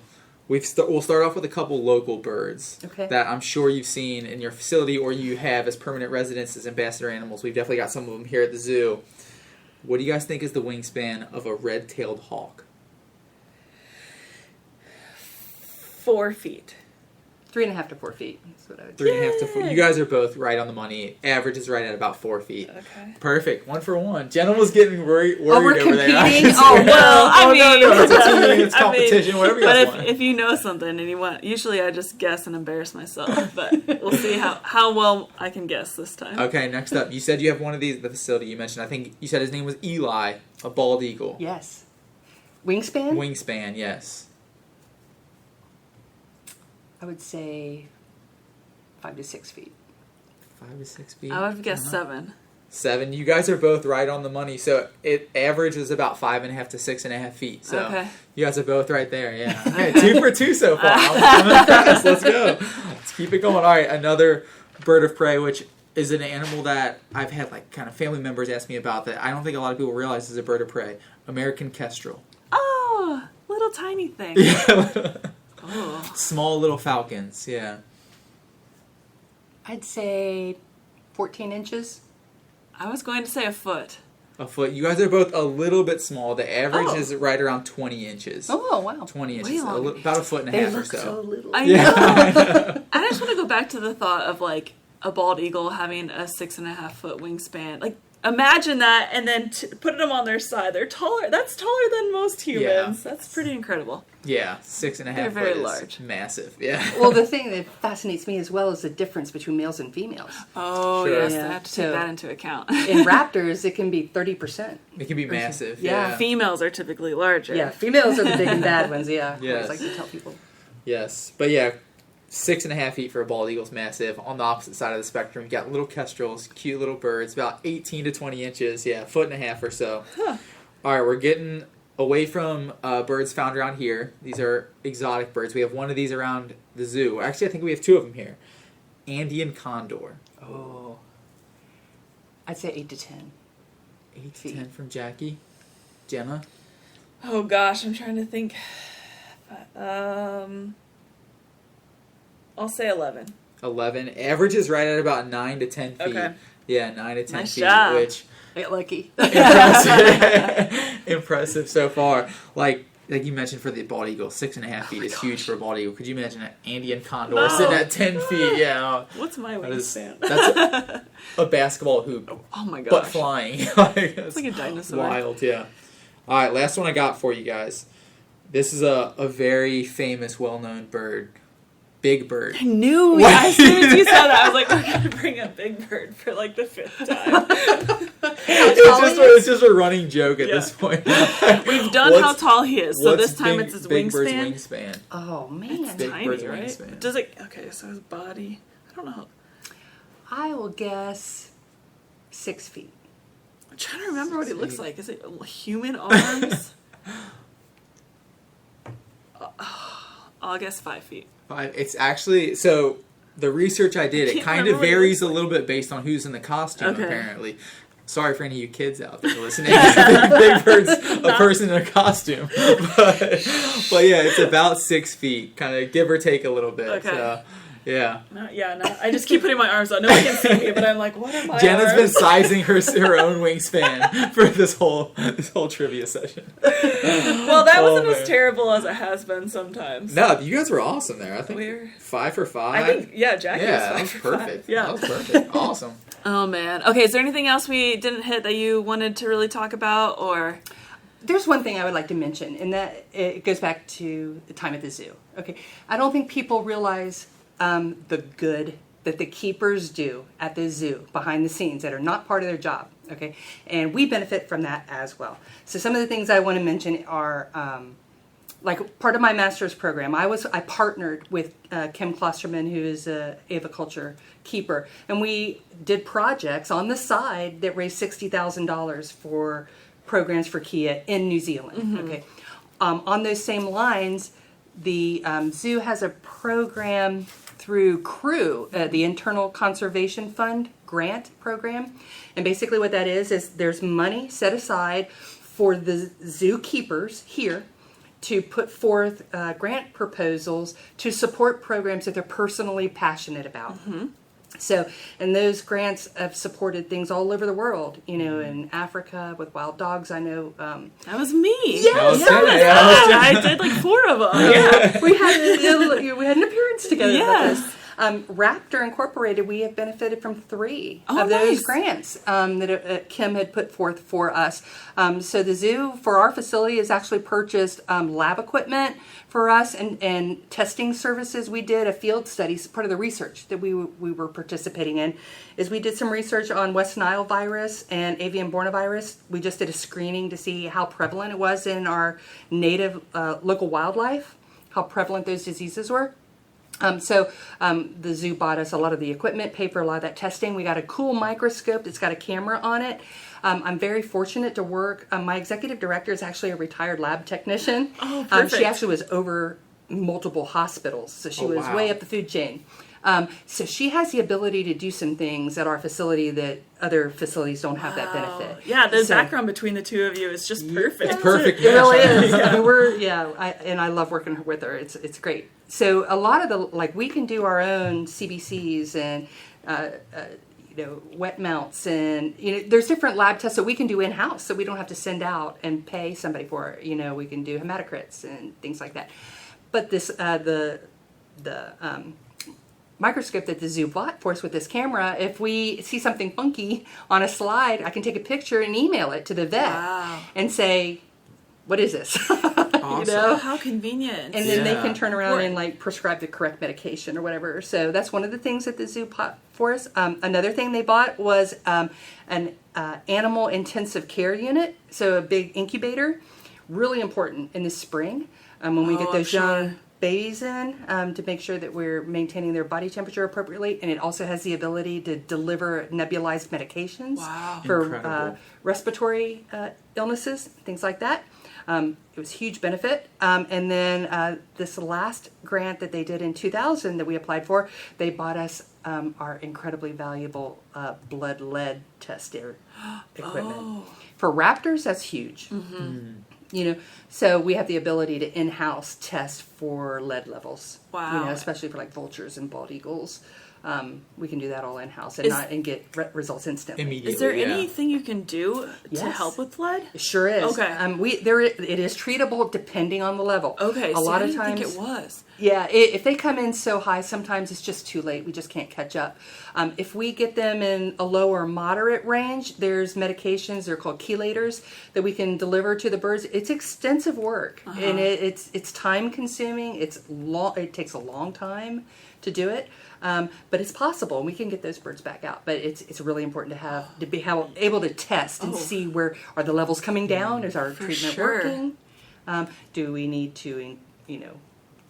We'll start off with a couple local birds that I'm sure you've seen in your facility or you have as permanent residents as ambassador animals. We've definitely got some of them here at the zoo. What do you guys think is the wingspan of a red-tailed hawk? 4 feet. 3.5 to 4 feet. That's what I would say. 3.5 to 4. You guys are both right on the money. Average is right at about 4 feet. Okay. Perfect. 1 for 1. Jenna was getting worried we're over there. competing? Oh, well, I mean, no, it's a team, it's competition, whatever you guys But want. if you know something and you want, usually I just guess and embarrass myself. But we'll see how well I can guess this time. Okay, next up. You said you have one of these at the facility you mentioned. I think you said his name was Eli, a bald eagle. Yes. Wingspan? Wingspan, yes. I would say 5 to 6 feet. 5 to 6 feet. I would have guessed 7. 7. You guys are both right on the money. So it average is about 5.5 to 6.5 feet. So Okay. you guys are both right there. Yeah. Okay, 2 for 2 so far. I'm impressed. Let's go. Let's keep it going. All right, another bird of prey, which is an animal that I've had like kind of family members ask me about that I don't think a lot of people realize is a bird of prey. American kestrel. Oh, little tiny thing. Yeah. Oh. Small little falcons. Yeah. I'd say 14 inches. I was going to say a foot. A foot. You guys are both a little bit small. The average Oh. is right around 20 inches. Oh, wow. 20 Way inches. long. About a foot and a They half or look so. so little. I Yeah. know. I just want to go back to the thought of like a bald eagle having a 6.5 foot wingspan. Like imagine that, and then put them on their side. They're taller. That's taller than most humans. Yeah. That's pretty incredible. Yeah, 6.5 They're foot very is large. massive. Yeah. Well, the thing that fascinates me as well is the difference between males and females. Oh Sure. yes, Yeah. I have to So- take that into account. In raptors, it can be 30%. It can be massive. Yeah. Yeah. Females are typically larger. Yeah, females are the big and bad ones, yeah. I Yes. always like to tell people. Yes. But yeah, 6.5 feet for a bald eagle is massive. On the opposite side of the spectrum, you got little kestrels, cute little birds, about 18 to 20 inches. Yeah, foot and a half or so. Huh. All right, we're getting away from birds found around here. These are exotic birds. We have one of these around the zoo. Actually, I think we have 2 of them here. Andean condor. Oh. I'd say 8 to 10. 8 to Feet. 10 from Jackie. Gemma. Oh gosh, I'm trying to think. I'll say 11. 11. Average is right at about 9 to 10 feet. Okay. Yeah, 9 to 10 Nice feet, job. which I get lucky. impressive. Impressive so far. Like you mentioned for the bald eagle, 6.5 feet is huge for a bald eagle. Could you imagine an Andean condor No. sitting at 10 feet? Yeah. What's my wingspan? That's a basketball hoop, Oh my but gosh. flying. It's like a dinosaur. Wild, yeah. All right, last one I got for you guys. This is a very famous, well-known bird. Big Bird. I knew. As soon as you said that, I was like, we're going to bring up Big Bird for like the 5th time. It's just a running joke at Yeah. this point. We've done how tall he is, so what's this time Big- it's his Big Bird's wingspan. wingspan. Oh, man. Big Tiny, Bird's right? wingspan. Does it? Okay, so his body. I don't know. I will guess 6 feet. I'm trying to remember what he looks like. Is it human arms? I'll guess 5 feet. It's actually, so the research I did, it can't kind remember of what it varies looks a little bit based on who's in the costume, Okay. apparently. Sorry for any of you kids out there listening. Big Bird's a person in a costume. But yeah, it's about 6 feet, kind of give or take a little bit. Okay. So, yeah. No, I just keep putting my arms out. Nobody can see me, but I'm like, what are my Jenna's arms? been sizing her own wingspan for this whole trivia session. Well, that Oh, wasn't man. as terrible as it has been sometimes. No, you guys were awesome there. I think We're- 5 for 5. I think, yeah, Jackie yeah, was that 5 was for perfect. 5. Yeah. That was perfect. Awesome. Oh, man. Okay, is there anything else we didn't hit that you wanted to really talk about, or? There's one thing I would like to mention, and that it goes back to the time at the zoo. Okay, I don't think people realize the good that the keepers do at the zoo behind the scenes that are not part of their job. Okay, and we benefit from that as well. So some of the things I want to mention are like part of my master's program. I partnered with Kim Klosterman, who is a aviculture keeper, and we did projects on the side that raised $60,000 for programs for Kia in New Zealand. Mm-hmm. Okay, on those same lines, the zoo has a program through CREW, the Internal Conservation Fund grant program, and basically what that is there's money set aside for the zookeepers here to put forth grant proposals to support programs that they're personally passionate about. So, and those grants have supported things all over the world, you know, in Africa with wild dogs. I know. That was me. Yes, That was yes. Jenna, yeah. I did like 4 of them. Yeah. we had an appearance together about Yes. this. Raptor Incorporated, we have benefited from 3 Oh, of those nice. grants that Kim had put forth for us. So the zoo for our facility has actually purchased lab equipment for us and testing services. We did a field study, part of the research that we were participating in, is we did some research on West Nile virus and avian bornovirus. We just did a screening to see how prevalent it was in our native local wildlife, how prevalent those diseases were. So the zoo bought us a lot of the equipment, paid for a lot of that testing. We got a cool microscope that's got a camera on it. I'm very fortunate to work. My executive director is actually a retired lab technician. Oh, perfect. She actually was over multiple hospitals, so she was wow. way up the food chain. So she has the ability to do some things at our facility that other facilities don't have that benefit. Yeah, the So- background between the two of you is just perfect. It's perfect. It really is. I mean, I love working with her. It's great. So a lot of we can do our own CBCs and wet mounts, and there's different lab tests that we can do in house, so we don't have to send out and pay somebody for it. We can do hematocrits and things like that. But this the microscope that the zoo bought for us with this camera, if we see something funky on a slide, I can take a picture and email it to the vet and say, what is this? Awesome. How convenient. And then they Yeah. can turn around and prescribe the correct medication or whatever. So that's one of the things that the zoo bought for us. Another thing they bought was an animal intensive care unit, so a big incubator, really important in the spring when we get I'm those young sure. babies in to make sure that we're maintaining their body temperature appropriately. And it also has the ability to deliver nebulized medications for Incredible. respiratory illnesses, things like that. It was a huge benefit. And then this last grant that they did in 2000 that we applied for, they bought us our incredibly valuable blood lead test equipment. For raptors, that's huge. So we have the ability to in-house test for lead levels. Wow. Especially for vultures and bald eagles. We can do that all in-house and get results instantly. Immediately. Is there yeah. anything you can do to Yes. help with lead? It sure is. Okay. It is treatable depending on the level. Okay, A lot I of didn't times, think it was. yeah. If they come in so high, sometimes it's just too late. We just can't catch up. If we get them in a low or moderate range, there's medications. They're called chelators that we can deliver to the birds. It's extensive work and it's time consuming. It's long. It takes a long time to do it. But it's possible, and we can get those birds back out. But it's really important to be able to test and see where are the levels coming down. Is our treatment sure. working? Do we need to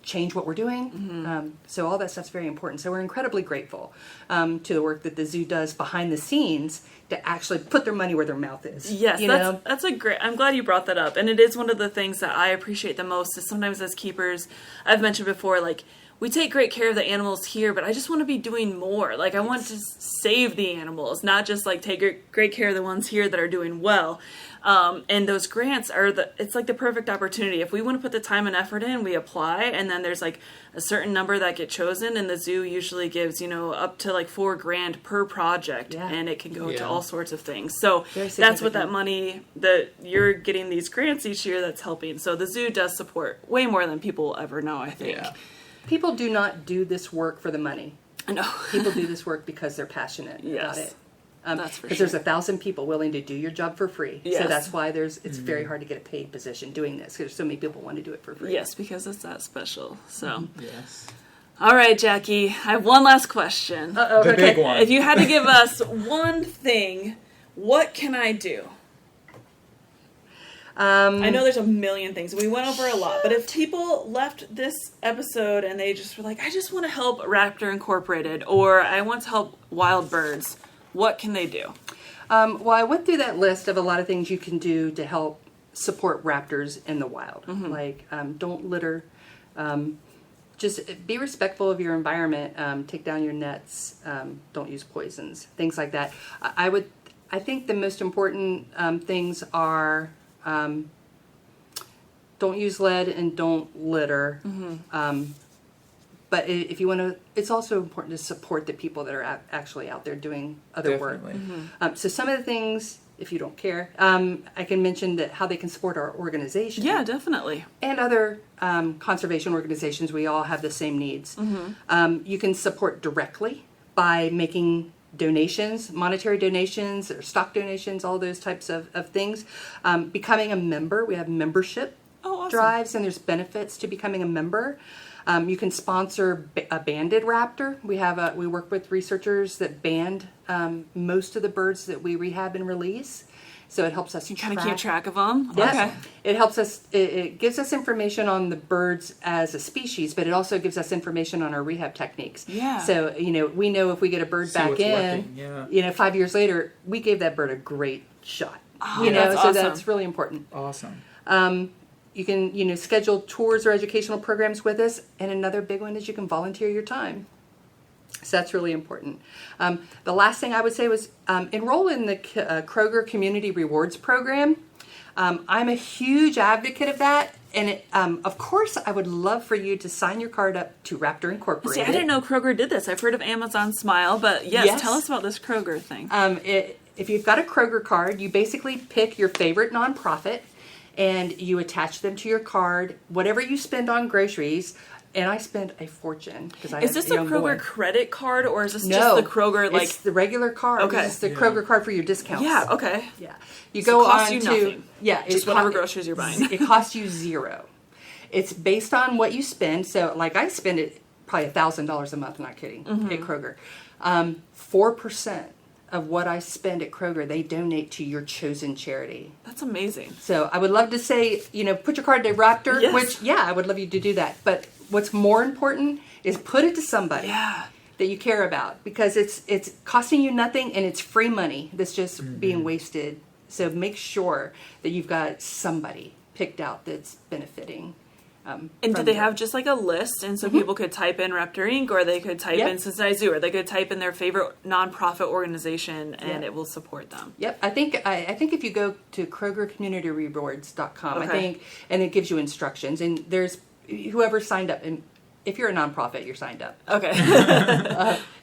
change what we're doing? So all that stuff's very important. So we're incredibly grateful to the work that the zoo does behind the scenes to actually put their money where their mouth is. Yes, that's a great. I'm glad you brought that up, and it is one of the things that I appreciate the most. Is sometimes as keepers, I've mentioned before, we take great care of the animals here, but I just want to be doing more. I want to save the animals, not just take great care of the ones here that are doing well. And those grants it's the perfect opportunity. If we want to put the time and effort in, we apply, and then there's a certain number that get chosen, and the zoo usually gives, up to $4,000 per project, and it can go to all sorts of things. So that's what that money that you're getting these grants each year that's helping. So the zoo does support way more than people will ever know, I think. Yeah. People do not do this work for the money. No. People do this work because they're passionate about it. That's for Because there's 1,000 people willing to do your job for free. Yes. So that's why it's very hard to get a paid position doing this, because so many people want to do it for free. Yes, because it's that special. So, Yes. all right, Jackie, I have one last question. The big one. If you had to give us one thing, what can I do? I know there's a million things. We went over a lot, but if people left this episode and they just were I just want to help Raptor Incorporated, or I want to help wild birds, what can they do? Well, I went through that list of a lot of things you can do to help support raptors in the wild. Don't litter. Just be respectful of your environment. Take down your nets. Don't use poisons. Things like that. I think the most important things are don't use lead and don't litter. But if you want to, it's also important to support the people that are actually out there doing other work. So some of the things if you don't care. I can mention that how they can support our organization. Yeah, definitely. And other conservation organizations. We all have the same needs. You can support directly by making donations, monetary donations, or stock donations, all those types of things. Becoming a member, we have membership drives, and there's benefits to becoming a member. You can sponsor a banded raptor. We work with researchers that band most of the birds that we rehab and release. So it helps us kind of keep track of them. Yes. Okay. It helps us. It gives us information on the birds as a species, but it also gives us information on our rehab techniques. Yeah. So we know if we get a bird back in, working. 5 years later, we gave that bird a great shot. Oh, that's so awesome. that's really important. Awesome. You can schedule tours or educational programs with us, and another big one is you can volunteer your time. So that's really important. The last thing I would say was enroll in the Kroger Community Rewards Program. I'm a huge advocate of that. And of course, I would love for you to sign your card up to Raptor Incorporated. See, I didn't know Kroger did this. I've heard of Amazon Smile, but yes. Tell us about this Kroger thing. If you've got a Kroger card, you basically pick your favorite nonprofit and you attach them to your card. Whatever you spend on groceries, and I spend a fortune because I Is this a Kroger credit card, or is this just the Kroger it's the regular card. Okay. It's the Kroger card for your discounts. Yeah. Okay. Yeah. You go it costs on you to nothing. Yeah, just whatever groceries you're buying. It costs you zero. It's based on what you spend. So, like, I spend it probably $1,000 a month. Not kidding. At Kroger, 4% of what I spend at Kroger, they donate to your chosen charity. That's amazing. So I would love to say, put your card to Raptor, Yes. which, I would love you to do that. But what's more important is put it to somebody that you care about, because it's costing you nothing and it's free money that's just being wasted. So make sure that you've got somebody picked out that's benefiting. And do they have just like a list, and so people could type in Raptor Inc., or they could type in Cincinnati Zoo, or they could type in their favorite nonprofit organization, and it will support them? Yep, I think if you go to KrogerCommunityRewards.com, and it gives you instructions, and there's whoever signed up, and if you're a nonprofit, you're signed up. Okay.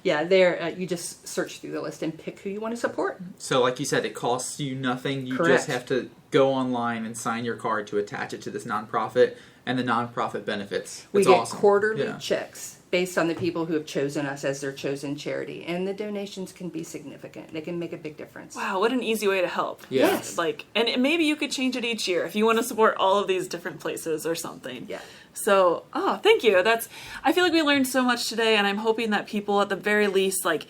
You just search through the list and pick who you want to support. So, like you said, it costs you nothing. You Correct. just have to go online and sign your card to attach it to this nonprofit, and the nonprofit benefits. We It's get awesome. quarterly checks based on the people who have chosen us as their chosen charity, and the donations can be significant. They can make a big difference. Wow, what an easy way to help. Yeah. Yes. And maybe you could change it each year if you want to support all of these different places or something. Yeah. So, thank you. I feel like we learned so much today, and I'm hoping that people at the very least, like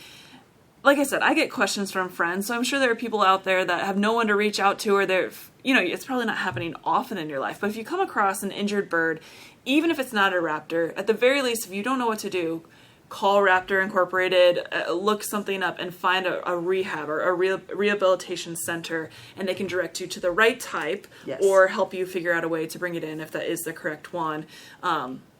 I said, I get questions from friends, so I'm sure there are people out there that have no one to reach out to, or it's probably not happening often in your life, but if you come across an injured bird, even if it's not a raptor, at the very least, if you don't know what to do, call Raptor Incorporated, look something up, and find a rehab or a rehabilitation center, and they can direct you to the right type, or help you figure out a way to bring it in if that is the correct one.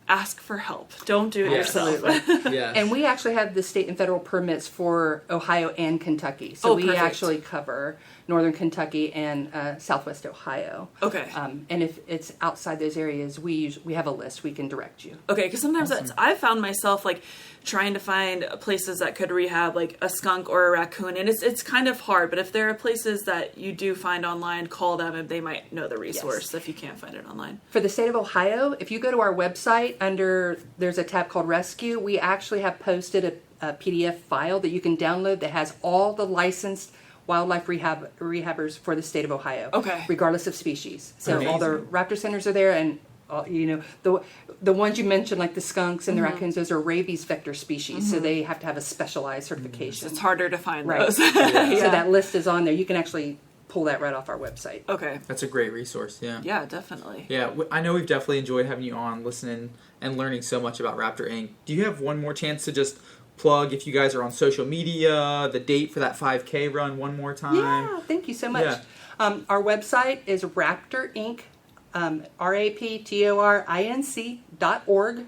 Ask for help. Don't do it yourself. Absolutely. Yeah. And we actually have the state and federal permits for Ohio and Kentucky. So we perfect. actually cover northern Kentucky and southwest Ohio. Okay. And if it's outside those areas, we have a list. We can direct you. Okay, because sometimes I've found myself trying to find places that could rehab like a skunk or a raccoon, and it's kind of hard. But if there are places that you do find online, call them, and they might know the resource if you can't find it online. For the state of Ohio, if you go to our website, there's a tab called Rescue. We actually have posted a PDF file that you can download that has all the licensed wildlife rehabbers for the state of Ohio. Okay. Regardless of species. So Amazing. all the raptor centers are there, and the ones you mentioned, like the skunks and the raccoons, those are rabies vector species, so they have to have a specialized certification. It's harder to find Right. those. So that list is on there. You can actually pull that right off our website. Okay. That's a great resource. Yeah. Yeah, definitely. Yeah, I know we've definitely enjoyed having you on, listening and learning so much about Raptor Inc. Do you have one more chance to just plug, if you guys are on social media, the date for that 5K run one more time? Yeah, thank you so much. Yeah. Our website is Raptor Inc. RAPTORINC.org.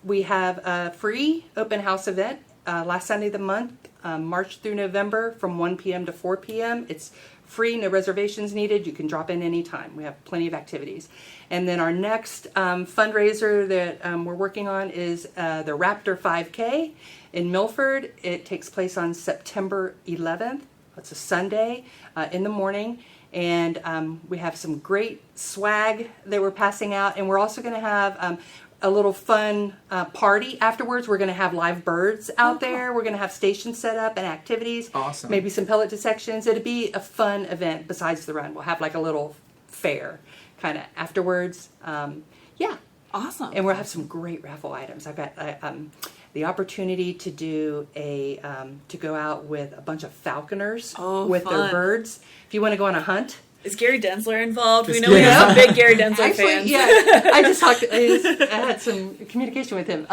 We have a free open house event last Sunday of the month, March through November, from 1 p.m. to 4 p.m. It's free, no reservations needed. You can drop in anytime. We have plenty of activities. And then our next fundraiser that we're working on is the Raptor 5K in Milford. It takes place on September 11th. it's a Sunday in the morning. And we have some great swag that we're passing out. And we're also going to have a little fun party afterwards. We're going to have live birds out there. We're going to have stations set up and activities. Awesome. Maybe some pellet dissections. It'll be a fun event besides the run. We'll have like a little fair kind of afterwards. Yeah. Awesome. And we'll have some great raffle items. I've got the opportunity to do to go out with a bunch of falconers with fun. their birds. If you want to go on a hunt. Is Gary Densler involved? We know Yeah. we have big Gary Densler Actually, fans. yeah, I had some communication with him.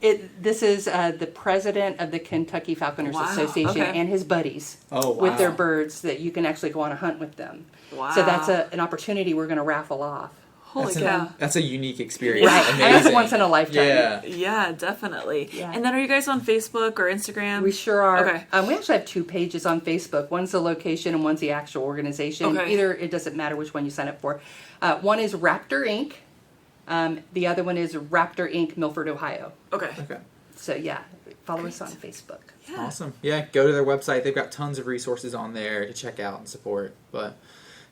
This is the president of the Kentucky Falconers Wow, Association okay. and his buddies with their birds that you can actually go on a hunt with them. Wow. So that's an opportunity we're going to raffle off. Holy cow. That's a unique experience. Right, and that's once in a lifetime. Yeah. Yeah, definitely. Yeah. And then are you guys on Facebook or Instagram? We sure are. Okay. We actually have 2 pages on Facebook. One's the location and one's the actual organization. Okay. Either, it doesn't matter which one you sign up for. One is RAPTOR Inc. The other one is RAPTOR Inc. Milford, Ohio. Okay. Okay. So yeah, follow us on Facebook. Yeah. Awesome. Yeah, go to their website. They've got tons of resources on there to check out and support. But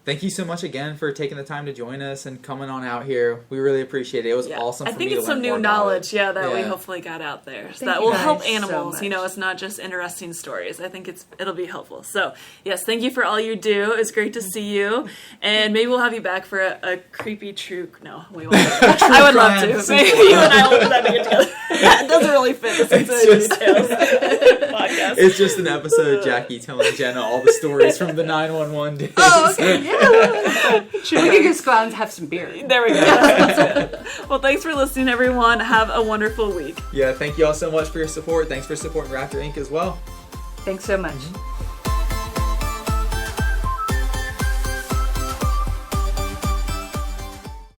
thank you so much again for taking the time to join us and coming on out here. We really appreciate it. It was awesome for me to learn more about it. I think it's some new knowledge, that we hopefully got out there. So that you will guys help so animals. much. You know, it's not just interesting stories. I think it'll be helpful. So, yes, thank you for all you do. It's great to see you. And maybe we'll have you back for a creepy true... No, we won't. I would love to. Maybe you and I will put that together. It doesn't really fit the Cincinnati Details podcast. It's just an episode of Jackie telling Jenna all the stories from the 911 days. Oh, okay. Yeah. We can just go out and have some beer. There we go. Well, thanks for listening, everyone. Have a wonderful week. Yeah, thank you all so much for your support. Thanks for supporting Raptor Inc. as well. Thanks so much.